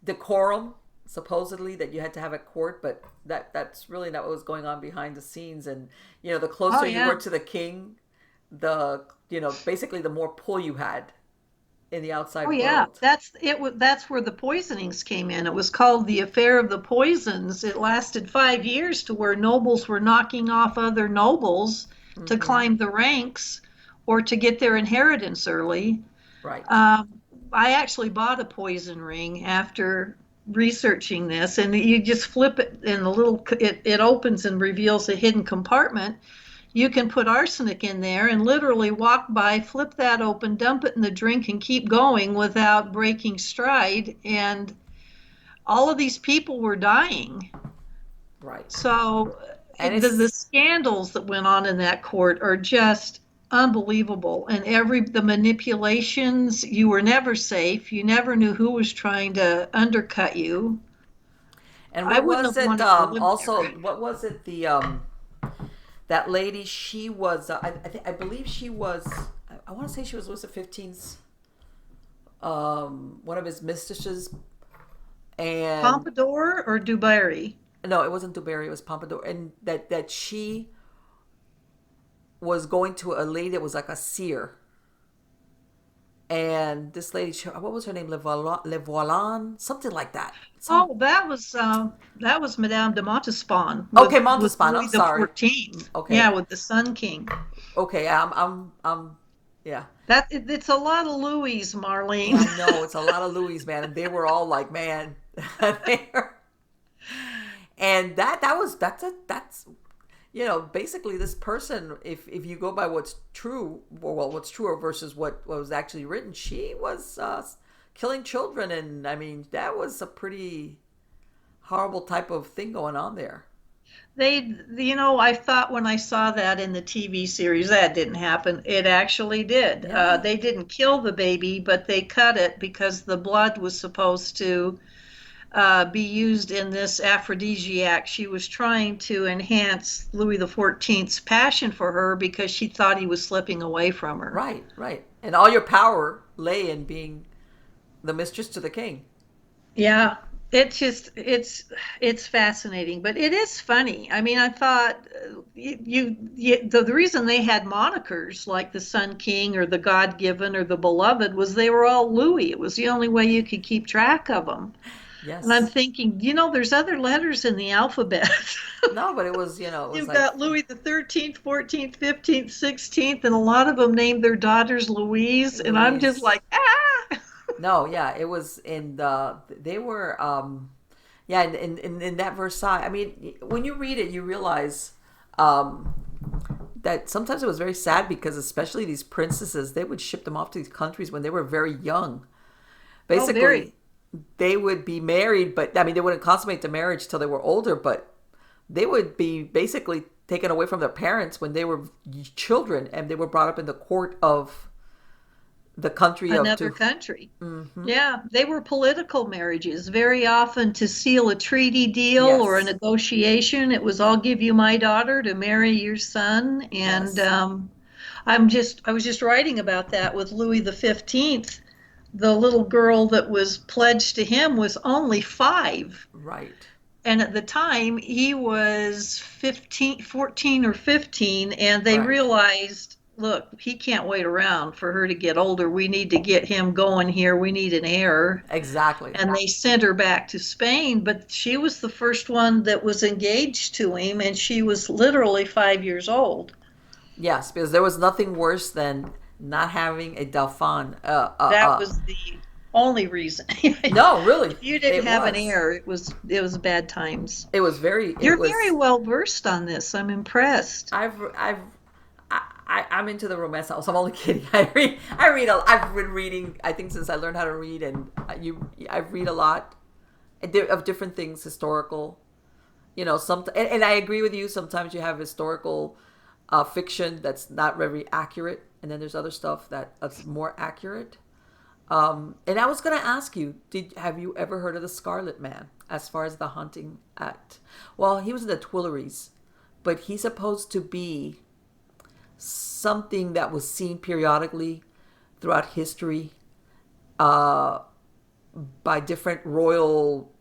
Decorum supposedly that you had to have at court, but that's really not what was going on behind the scenes. And the oh closer you yeah, were to the king, the basically the more pull you had in the oh outside yeah. world. That's where the poisonings came in. It was called the Affair of the Poisons. It lasted 5 years to where nobles were knocking off other nobles to Mm-hmm. climb the ranks or to get their inheritance early. Right. Um, I actually bought a poison ring after researching this, and you just flip it, and it opens and reveals a hidden compartment. You can put arsenic in there and literally walk by, flip that open, dump it in the drink, and keep going without breaking stride. And all of these people were dying. Right. So And the it's scandals that went on in that court are just unbelievable. And the manipulations, you were never safe. You never knew who was trying to undercut you. and I what wouldn't was have it? wanted to live Also, there. what was it? The that lady. She was. I believe she was. I want to say she was Louis XV's one of his mistresses, and Pompadour or Dubarry? no, it wasn't Dubarry. It was Pompadour, and that she was going to a lady that was like a seer, and this lady, what was her name? Le Voilan, something like that. Some Oh, that was Madame de Montespan Okay, with Montespan. I'm Louis the sorry. 14th. Okay, Yeah, with the Sun King. okay. Yeah. It's a lot of Louis, Marlene. I know it's a lot of Louis, man, and they were all like, man, they were, and that's basically this person. If you go by what's true, well, what's true versus what was actually written, she was killing children, and I mean that was a pretty horrible type of thing going on there. I thought when I saw that in the TV series, that didn't happen. It actually did. Yeah. They didn't kill the baby, but they cut it because the blood was supposed to be used in this aphrodisiac. She was trying to enhance Louis XIV's passion for her because she thought he was slipping away from her. Right, right. And all your power lay in being the mistress to the king. Yeah, it's fascinating, but it is funny. I mean, I thought the reason they had monikers like the Sun King or the God Given or the Beloved was they were all Louis. It was the only way you could keep track of them. And I'm Yes. thinking, there's other letters in the alphabet. No, but it was, it was You've like, got Louis the 13th, 14th, 15th, 16th, and a lot of them named their daughters Louise. And I'm just Louise. like, ah! No, yeah, it was they were, yeah, in that Versailles. I mean, when you read it, you realize, um, that sometimes it was very sad because especially these princesses, they would ship them off to these countries when they were very young. Oh, very. Basically, they would be married, but I mean, they wouldn't consummate the marriage till they were older, but they would be basically taken away from their parents when they were children and they were brought up in the court of the country of Another to. country. Hmm. Yeah, they were political marriages, very often to seal a treaty deal or a Yes, negotiation. It was, I'll give you my daughter to marry your son. And yes, I was just writing about that with Louis the 15th. The little girl that was pledged to him was only 5. right, And at the time, he was 15, 14 or 15, and they right, realized, look, he can't wait around for her to get older. We need to get him going here. We need an heir. exactly. And they sent her back to Spain, but she was the first one that was engaged to him, and she was literally 5 years old. Yes, because there was nothing worse than not having a Dauphin. That was the only reason. No, really, If you didn't it have an was. heir, it was bad times. It was very. It You're very was. well versed on this. I'm impressed. I've I'm into the romance novels. I'm only kidding. I've been reading. I think since I learned how to read, and I read a lot of different things, historical. And I agree with you. Sometimes you have historical fiction that's not very accurate, and then there's other stuff that's more accurate. And I was gonna ask you, have you ever heard of the Scarlet Man? As far as the Haunting Act, well, he was in the Tuileries, but he's supposed to be something that was seen periodically throughout history, uh, by different royal,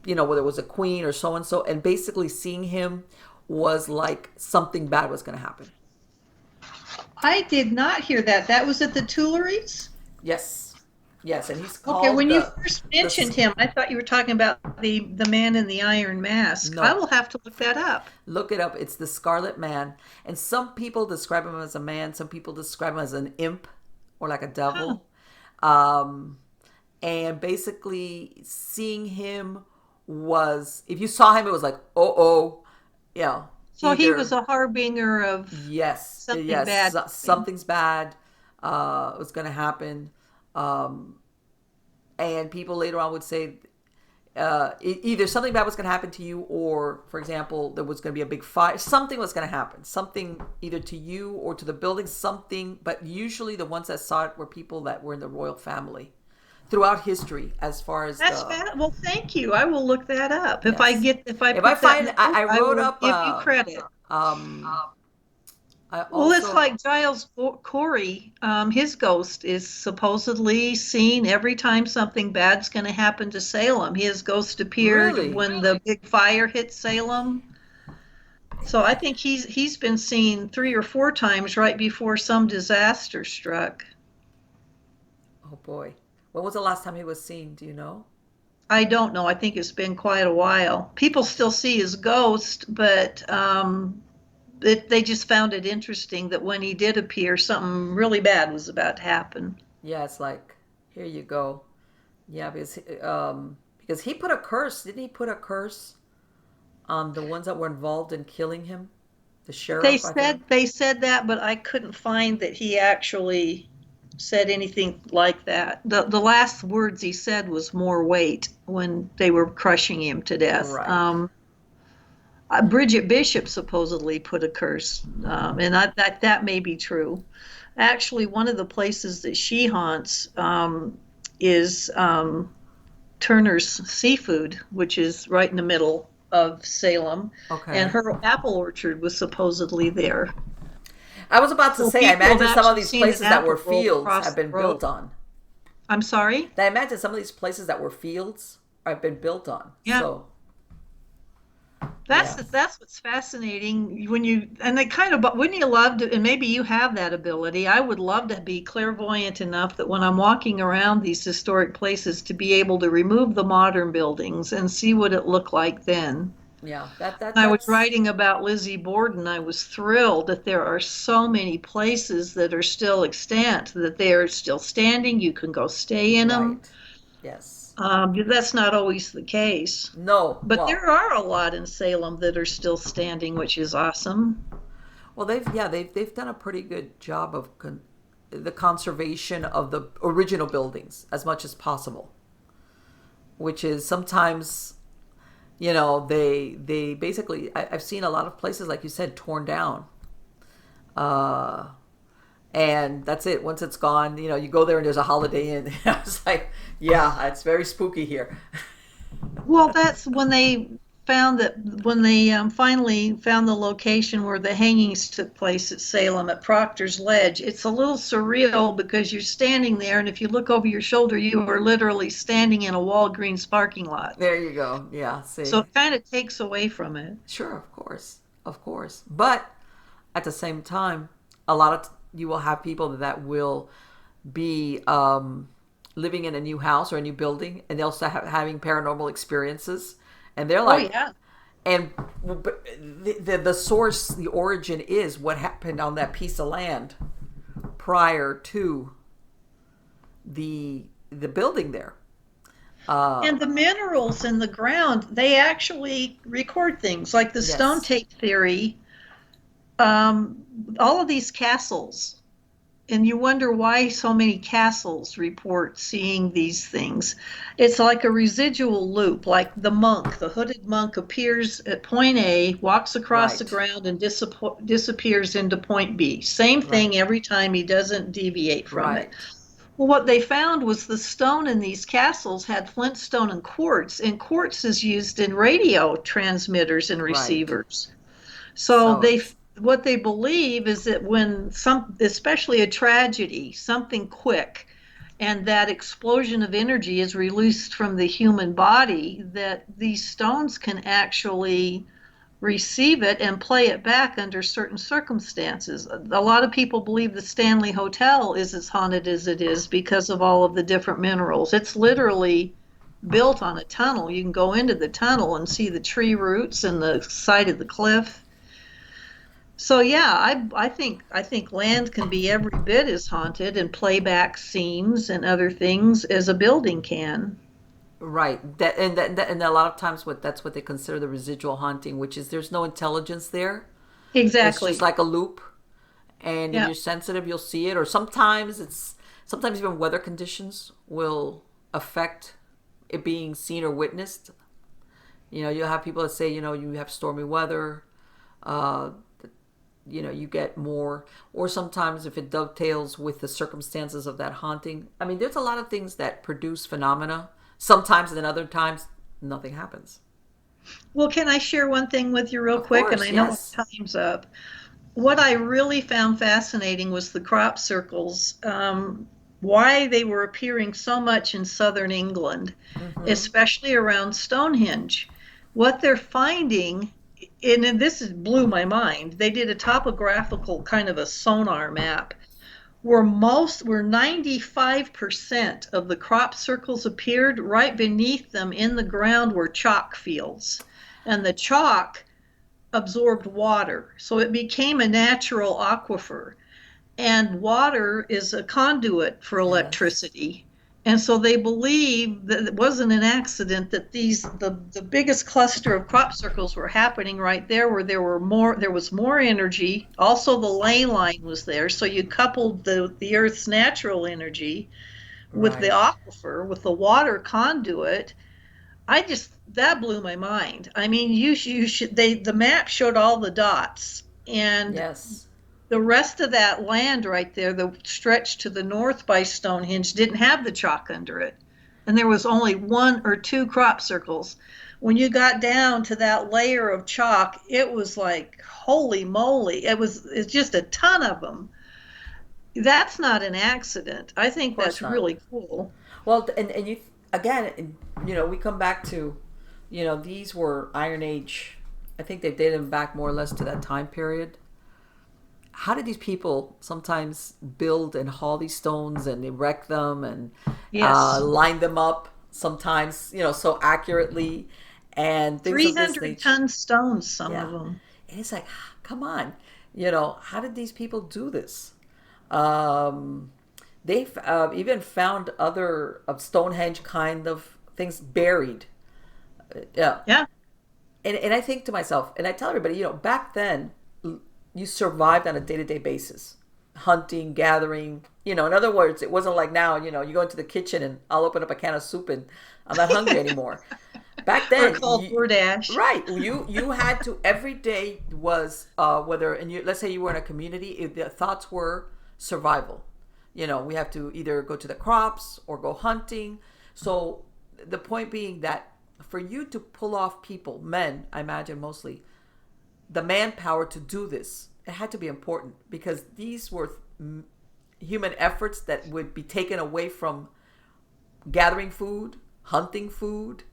whether it was a queen or so and so, and basically seeing him was like something bad was going to happen. I did not hear that. That was at the Tuileries? Yes, yes, and he's Okay, called when you first mentioned the him, I thought you were talking about the man in the iron mask. I no. will have to look that up. Look it up. It's the Scarlet Man, and some people describe him as a man. Some people describe him as an imp or like a Huh. devil. Um, and basically, seeing him was, if you saw him, it was like, oh, So he was either a harbinger of yes, something yes, bad coming. something's bad was going to happen. Um, and people later on would say, either something bad was going to happen to you, or, for example, there was going to be a big fire. Something was going to happen. Something either to you or to the building. Something, but usually the ones that saw it were people that were in the royal family throughout history. As far as That's the bad. Well, thank you. I will look that up. yes, If I if I put that in find, the book, I I wrote will up. give you credit. Um, I Well, it's also like Giles Corey. His ghost is supposedly seen every time something bad's going to happen to Salem. His ghost appeared really. when the big fire hit Salem. So I think he's been seen 3 or 4 times right before some disaster struck. Oh boy, when was the last time he was seen? Do you know? I don't know. I think it's been quite a while. People still see his ghost, but they just found it interesting that when he did appear, something really bad was about to happen. Yeah, it's like, here you go. Yeah, because he put a curse. Didn't he put a curse on the ones that were involved in killing him? The sheriff, I think. They said that, but I couldn't find that he actually said anything like that. The last words he said was more weight when they were crushing him to death. Right. Bridget Bishop supposedly put a curse, and that may be true. Actually, one of the places that she haunts is Turner's Seafood, which is right in the middle of Salem, and Okay. her apple orchard was supposedly there. I was about to So say, I people have imagine some of actually these seen an places that were apple grove fields across have the been built road. on. I'm sorry? I imagine some of these places that were fields have been built on. Yeah. So, That's yes. that's what's fascinating when you and they kind of, but wouldn't you love to, and maybe you have that ability. I would love to be clairvoyant enough that when I'm walking around these historic places to be able to remove the modern buildings and see what it looked like then. Yeah. That When I was that's writing about Lizzie Borden, I was thrilled that there are so many places that are still extant, that they are still standing. You can go stay in them. right. Yes. That's not always the case. No. But Well, there are a lot in Salem that are still standing, which is awesome. they've done a pretty good job of the conservation of the original buildings as much as possible, which is sometimes, they basically, I've seen a lot of places, like you said, torn down, uh and that's it. Once it's gone, you go there and there's a Holiday Inn. I was like, yeah, it's very spooky here. Well, that's when they finally found the location where the hangings took place at Salem at Proctor's Ledge. It's a little surreal because you're standing there, and if you look over your shoulder, you are literally standing in a Walgreens parking lot. There you go. Yeah, So see. it kind of takes away from it. Sure, of course. Of course. But at the same time, a lot of you will have people that will be living in a new house or a new building, and they'll start having paranormal experiences, and they're Oh like, yeah. and the source, the origin is what happened on that piece of land prior to the building there. And the minerals in the ground, they actually record things like the stone Yes. tape theory. Um, all of these castles, and you wonder why so many castles report seeing these things. It's like a residual loop, like the hooded monk appears at point A, walks across the Right. ground, and disappears into point B. Same Right. thing every time, he doesn't deviate from it. Right. Well, what they found was the stone in these castles had flintstone and quartz is used in radio transmitters and Right. receivers. So So what they believe is that when especially a tragedy, something quick, and that explosion of energy is released from the human body, that these stones can actually receive it and play it back under certain circumstances. A lot of people believe the Stanley Hotel is as haunted as it is because of all of the different minerals. It's literally built on a tunnel. You can go into the tunnel and see the tree roots and the side of the cliff. So yeah, I think land can be every bit as haunted and play back scenes and other things as a building can. right. And a lot of times that's what they consider the residual haunting, which is there's no intelligence there. It's just Exactly. like a loop, and if Yeah. you're sensitive, you'll see it. Or sometimes even weather conditions will affect it being seen or witnessed. You'll have people that say, you have stormy weather, uh, you get more, or sometimes if it dovetails with the circumstances of that haunting. I mean, there's a lot of things that produce phenomena. Sometimes, and then other times, nothing happens. Well, can I share one thing with you real Of quick? And course, I know yes. our time's up. What I really found fascinating was the crop circles, why they were appearing so much in southern England, Mm-hmm. especially around Stonehenge. What they're finding, and this blew my mind, they did a topographical kind of a sonar map where 95% of the crop circles appeared. Right beneath them in the ground were chalk fields. And the chalk absorbed water. So it became a natural aquifer. And water is a conduit for Yes. electricity. And so they believe that it wasn't an accident that the biggest cluster of crop circles were happening right there where there was more energy. Also the ley line was there. So you coupled the Earth's natural energy with the Right. aquifer, with the water conduit. That blew my mind. I mean, you should the map showed all the dots, and Yes. the rest of that land right there, the stretch to the north by Stonehenge, didn't have the chalk under it. and there was only one or two crop circles. When you got down to that layer of chalk, it was like, holy moly. It's just a ton of them. That's not an accident. I Of think course that's not. really cool. Well, and you again, we come back to, these were Iron Age. I think they dated them back more or less to that time period. How did these people sometimes build and haul these stones and erect them and Yes. line them up sometimes, so accurately and things of this 300 nature? ton stones, some of Yeah. them. And it's like, come on, how did these people do this? Um, they've even found other of Stonehenge kind of things buried. Yeah. Yeah. And I think to myself, and I tell everybody, back then, you survived on a day to day basis, hunting, gathering. In other words, it wasn't like now. You go into the kitchen and I'll open up a can of soup and I'm not hungry anymore. Back Or then, called DoorDash. right? You had to every day was whether and you let's say you were in a community, the thoughts were survival. We have to either go to the crops or go hunting. So the point being that for you to pull off people, men, I imagine mostly, the manpower to do this, it had to be important because these were human efforts that would be taken away from gathering food, hunting food,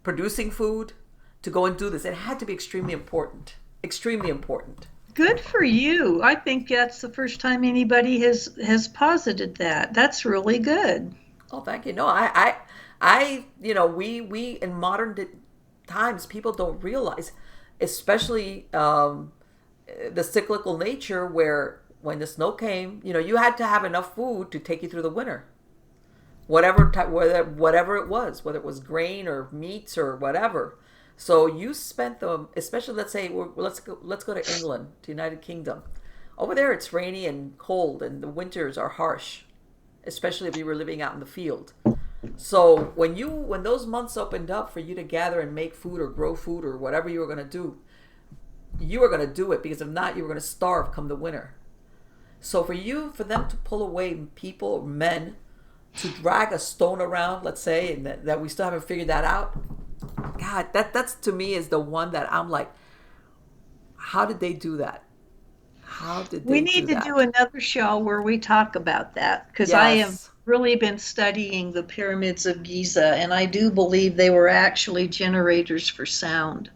producing food to go and do this. It had to be extremely important. Extremely important. Good for you. I think that's the first time anybody has posited that. That's really good. Oh, thank you. No, we in modern times, people don't realize, especially the cyclical nature where when the snow came, you had to have enough food to take you through the winter. Whatever it was, whether it was grain or meats or whatever. So you spent them, especially let's say let's go to England, to United Kingdom. Over there, it's rainy and cold, and the winters are harsh, especially if you were living out in the field. So when those months opened up for you to gather and make food or grow food or whatever you were going to do, you were going to do it because if not, you were going to starve come the winter. So for them to pull away people, men, to drag a stone around, let's say, and that we still haven't figured that out. God, that's to me is the one that I'm like, how did they do that? How did We they need do to that? do another show where we talk about that because I have Yes. really been studying the pyramids of Giza, and I do believe they were actually generators for sound.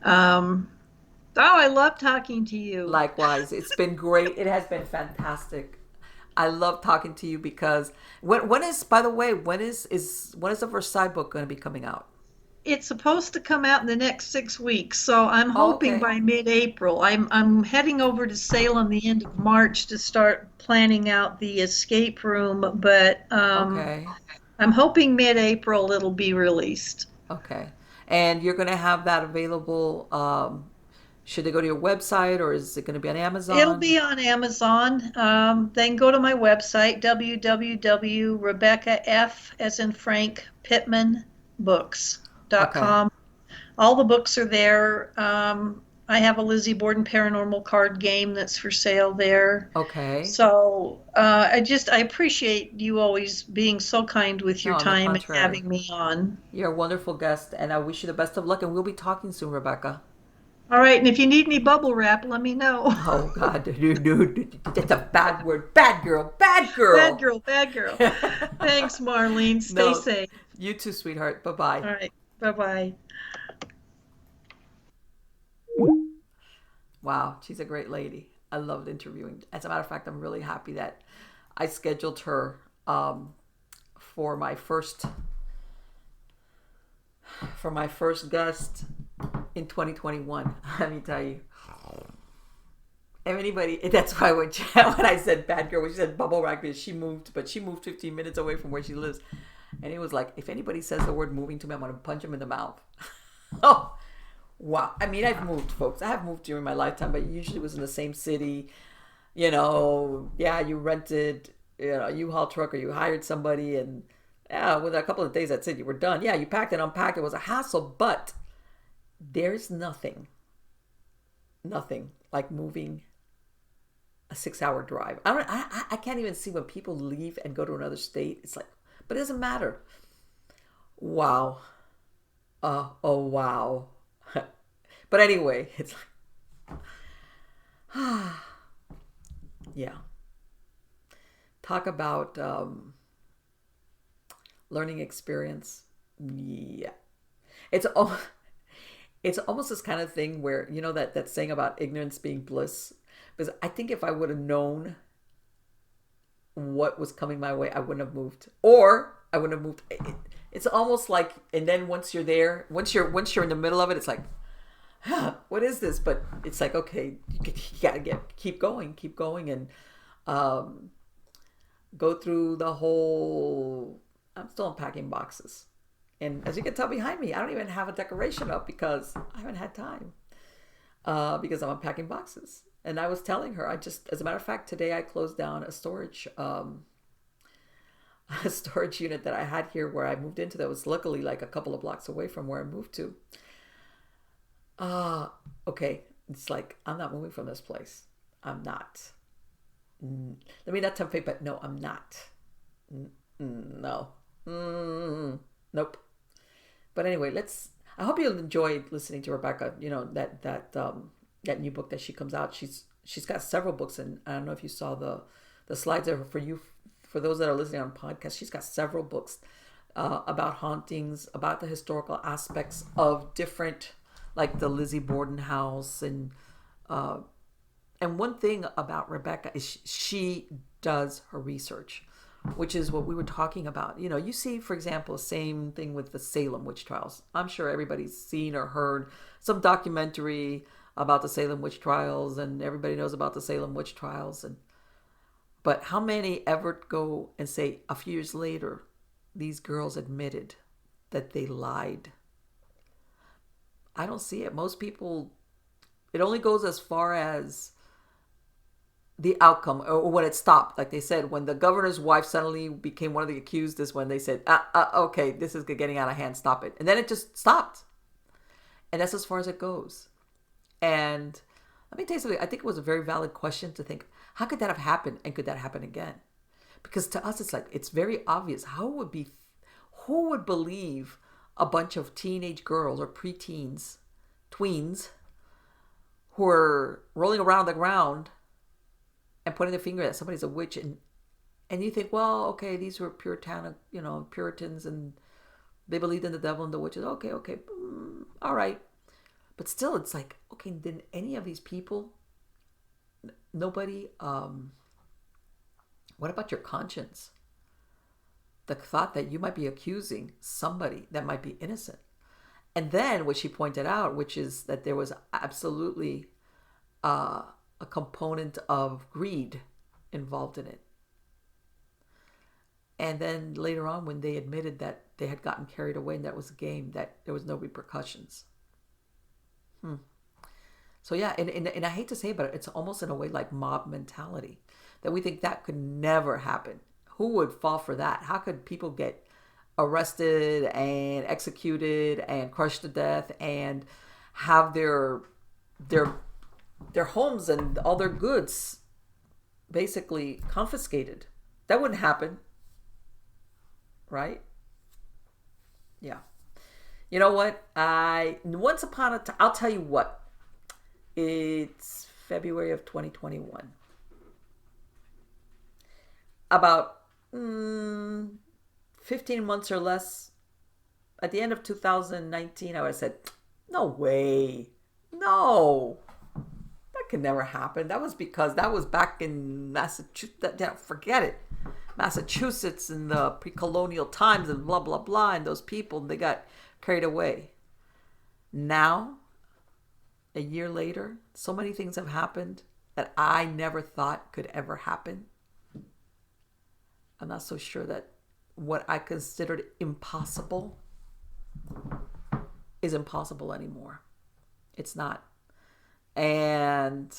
Um, oh, I love talking to you. Likewise, it's been great. It has been fantastic. I love talking to you because when is by the way when is the Versailles book going to be coming out? It's supposed to come out in the next 6 weeks, so I'm Oh, hoping okay. by mid-April. I'm heading over to Salem the end of March to start planning out the escape room, but Okay. I'm hoping mid-April it'll be released. Okay. And you're going to have that available. Should they go to your website or is it going to be on It'll Amazon? be on Amazon. Then go to my website, www.RebeccaF, as in Frank, Pittman Okay. books.com. All the books are there. I have a Lizzie Borden paranormal card game that's for sale there. Okay. So I appreciate you always being so kind with No, your on the time and contrary. having me on. You're a wonderful guest, and I wish you the best of luck. And we'll be talking soon, Rebecca. All right, and if you need any bubble wrap, let me know. Oh God, dude, that's a bad word. Bad girl. Bad Bad girl. girl, bad girl. Thanks, Marlene. Stay No, safe. you too, sweetheart. Bye bye. All right, bye bye. Wow, she's a great lady. I loved interviewing. As a matter of fact, I'm really happy that I scheduled her for my first guest in 2021. Let me tell you. If anybody, that's why when I said bad girl, when she said bubble wrap, because she moved 15 minutes away from where she lives. And it was like, if anybody says the word moving to me, I'm going to punch him in the mouth. Oh, wow. I mean, I've moved, folks. I have moved during my lifetime, but usually it was in the same city. Yeah, you rented, a U-Haul truck or you hired somebody and yeah, within a couple of days, that's it. You were done. Yeah, you packed and unpacked. It was a hassle, but there's nothing like moving a 6 hour drive. I can't even see when people leave and go to another state. It's like, but it doesn't matter. Wow. Oh, wow. But anyway, it's like, yeah. Talk about learning experience. Yeah. It's al- it's almost this kind of thing where, that saying about ignorance being bliss. Because I think if I would have known what was coming my way, I wouldn't have moved. Or I wouldn't have moved. It's almost like, and then once you're there, once you're in the middle of it, it's like, what is this? But it's like, okay, you gotta keep going, and um, go through the whole. I'm still unpacking boxes, and as you can tell behind me, I don't even have a decoration up because I haven't had time. Because I'm unpacking boxes, and I was telling her, as a matter of fact, today I closed down a storage. A storage unit that I had here where I moved into that was luckily like a couple of blocks away from where I moved to. Okay. It's like, I'm not moving from this place. I'm not. Let me not tempt fate, but no, I'm not. No. Nope. But anyway, I hope you enjoyed listening to Rebecca. That new book that she comes out. She's got several books, and I don't know if you saw the slides there for those that are listening on podcast. She's got several books about hauntings, about the historical aspects of different, like the Lizzie Borden house, and one thing about Rebecca is she does her research, which is what we were talking about. You see, for example, same thing with the Salem witch trials. I'm sure everybody's seen or heard some documentary about the Salem witch trials, and everybody knows about the Salem witch trials. But how many ever go and say a few years later, these girls admitted that they lied? I don't see it. Most people, it only goes as far as the outcome or when it stopped. Like they said, when the governor's wife suddenly became one of the accused, is when they said, okay, this is getting out of hand, stop it. And then it just stopped. And that's as far as it goes. And let me tell you something. I think it was a very valid question to think, how could that have happened, and could that happen again? Because to us, it's like, it's very obvious. Who would believe a bunch of teenage girls or preteens, tweens, who are rolling around on the ground and pointing their finger at somebody's a witch, and you think, well, okay, these were Puritans, and they believed in the devil and the witches. Okay, all right. But still, it's like, okay, did any of these people, nobody, what about your conscience? The thought that you might be accusing somebody that might be innocent. And then what she pointed out, which is that there was absolutely a component of greed involved in it. And then later on, when they admitted that they had gotten carried away and that was a game, that there was no repercussions. So yeah, and I hate to say it, but it's almost in a way like mob mentality, that we think that could never happen. Who would fall for that? How could people get arrested and executed and crushed to death and have their homes and all their goods basically confiscated? That wouldn't happen, right? Yeah. You know what? I'll tell you what. It's February of 2021. About 15 months or less, at the end of 2019, I would have said, no way. No. That could never happen. That was back in Massachusetts. Forget it. Massachusetts in the pre-colonial times and blah, blah, blah. And those people, they got carried away. Now, a year later, so many things have happened that I never thought could ever happen. I'm not so sure that what I considered impossible is impossible anymore. It's not. And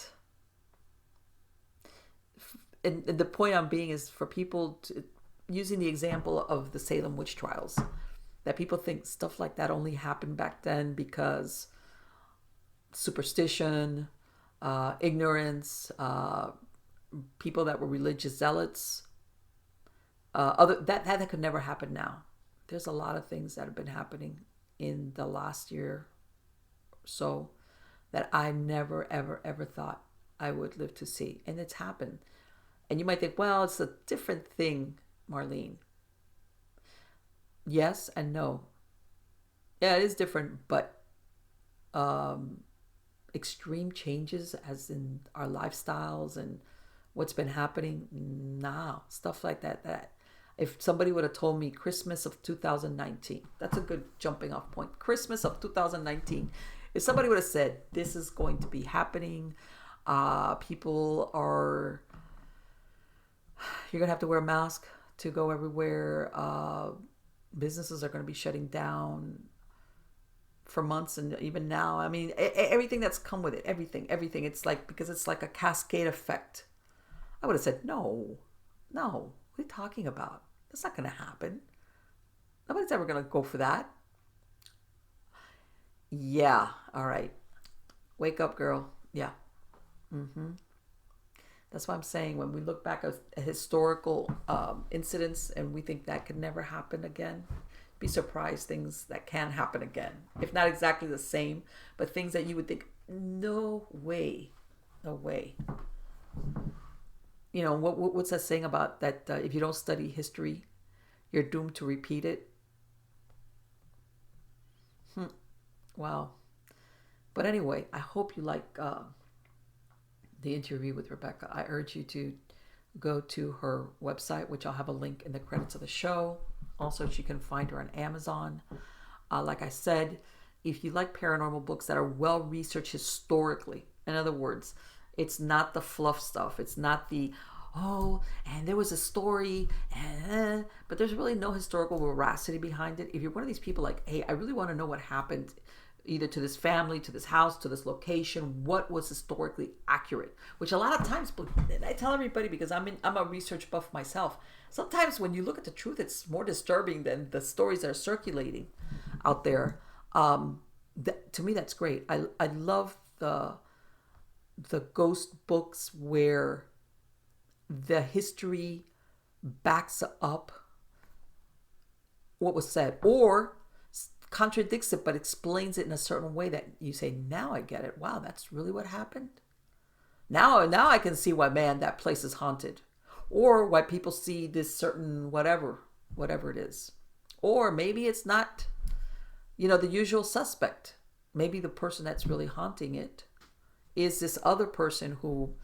the point I'm being is for people using the example of the Salem witch trials, that people think stuff like that only happened back then because superstition, ignorance, people that were religious zealots. That could never happen now. there's a lot of things that have been happening in the last year or so that I never, ever, ever thought I would live to see. And it's happened. And you might think, well, it's a different thing, Marlene. Yes and no. Yeah, it is different, but extreme changes as in our lifestyles and what's been happening, nah, stuff like that if somebody would have told me Christmas of 2019, that's a good jumping off point. Christmas of 2019, if somebody would have said this is going to be happening, people are, you're gonna have to wear a mask to go everywhere, businesses are going to be shutting down for months, and even now, I mean, everything that's come with it, everything, it's like, because it's like a cascade effect. I would have said, no, what are you talking about? That's not going to happen. Nobody's ever going to go for that. Yeah, all right. Wake up, girl. Yeah. That's why I'm saying, when we look back at historical incidents and we think that could never happen again, be surprised things that can happen again. If not exactly the same, but things that you would think, no way. You know, what's that saying about that? If you don't study history, you're doomed to repeat it. Wow. But anyway, I hope you like the interview with Rebecca. I urge you to go to her website, which I'll have a link in the credits of the show. Also, you can find her on Amazon. Like I said, if you like paranormal books that are well researched historically, in other words, it's not the fluff stuff. It's not the, and there was a story, but there's really no historical veracity behind it. If you're one of these people like, hey, I really want to know what happened either to this family, to this house, to this location, what was historically accurate, which a lot of times, I tell everybody, because I'm a research buff myself, sometimes when you look at the truth, it's more disturbing than the stories that are circulating out there. To me, that's great. I love the ghost books where the history backs up what was said, or contradicts it but explains it in a certain way that you say, now I get it. Wow, that's really what happened. Now I can see why, man, that place is haunted, or why people see this certain whatever it is. Or maybe it's not, the usual suspect. Maybe the person that's really haunting it is this other person who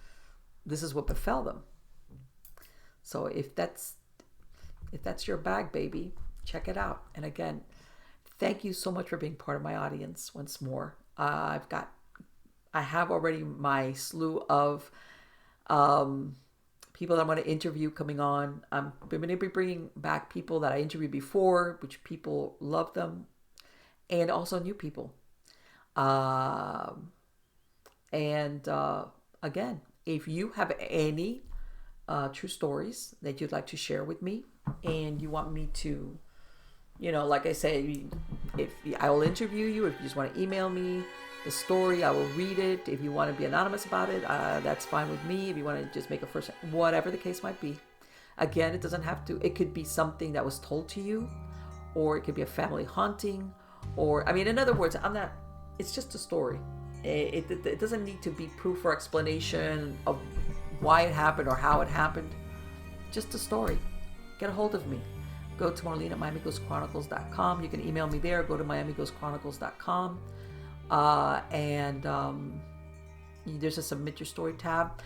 this is what befell them. So if that's your bag, baby, check it out. And again, thank you so much for being part of my audience once more. I have already my slew of people that I'm going to interview coming on. I'm going to be bringing back people that I interviewed before, which people love them, and also new people. Again, if you have any true stories that you'd like to share with me, and you want me to, like I say, if I will interview you, if you just want to email me the story, I will read it. If you want to be anonymous about it, that's fine with me. If you want to just make a first, whatever the case might be. Again, it doesn't have to, it could be something that was told to you, or it could be a family haunting, or, in other words, it's just a story. It doesn't need to be proof or explanation of why it happened or how it happened. Just a story. Get a hold of me. Go to Marlene at MiamiGhostChronicles.com. You can email me there. Go to MiamiGhostChronicles.com. There's a Submit Your Story tab.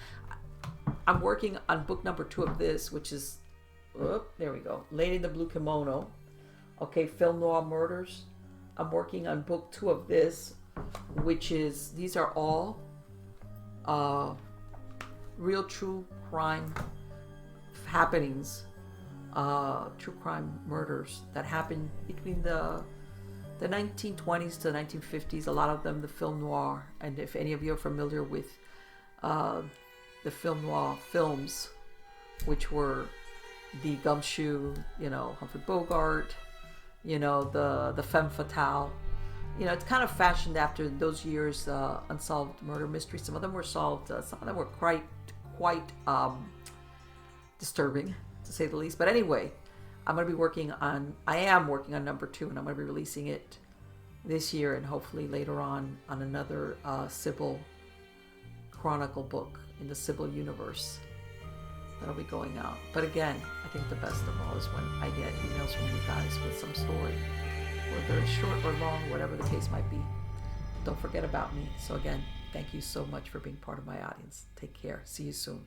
I'm working on book number 2 of this, which is, there we go, Lady in the Blue Kimono. Okay, Film Noir Murders. I'm working on book 2 of this, which is, these are all real true crime happenings, true crime murders that happened between the 1920s to the 1950s. A lot of them the film noir, and if any of you are familiar with the film noir films, which were the Gumshoe, Humphrey Bogart, the Femme Fatale. It's kind of fashioned after those years, unsolved murder mysteries. Some of them were solved. Some of them were quite disturbing, to say the least. But anyway, I am working on number 2, and I'm going to be releasing it this year and hopefully later on another Sybil Chronicle book in the Sybil universe that'll be going out. But again, I think the best of all is when I get emails from you guys with some story, whether it's short or long, whatever the case might be. Don't forget about me. So again, thank you so much for being part of my audience. Take care. See you soon.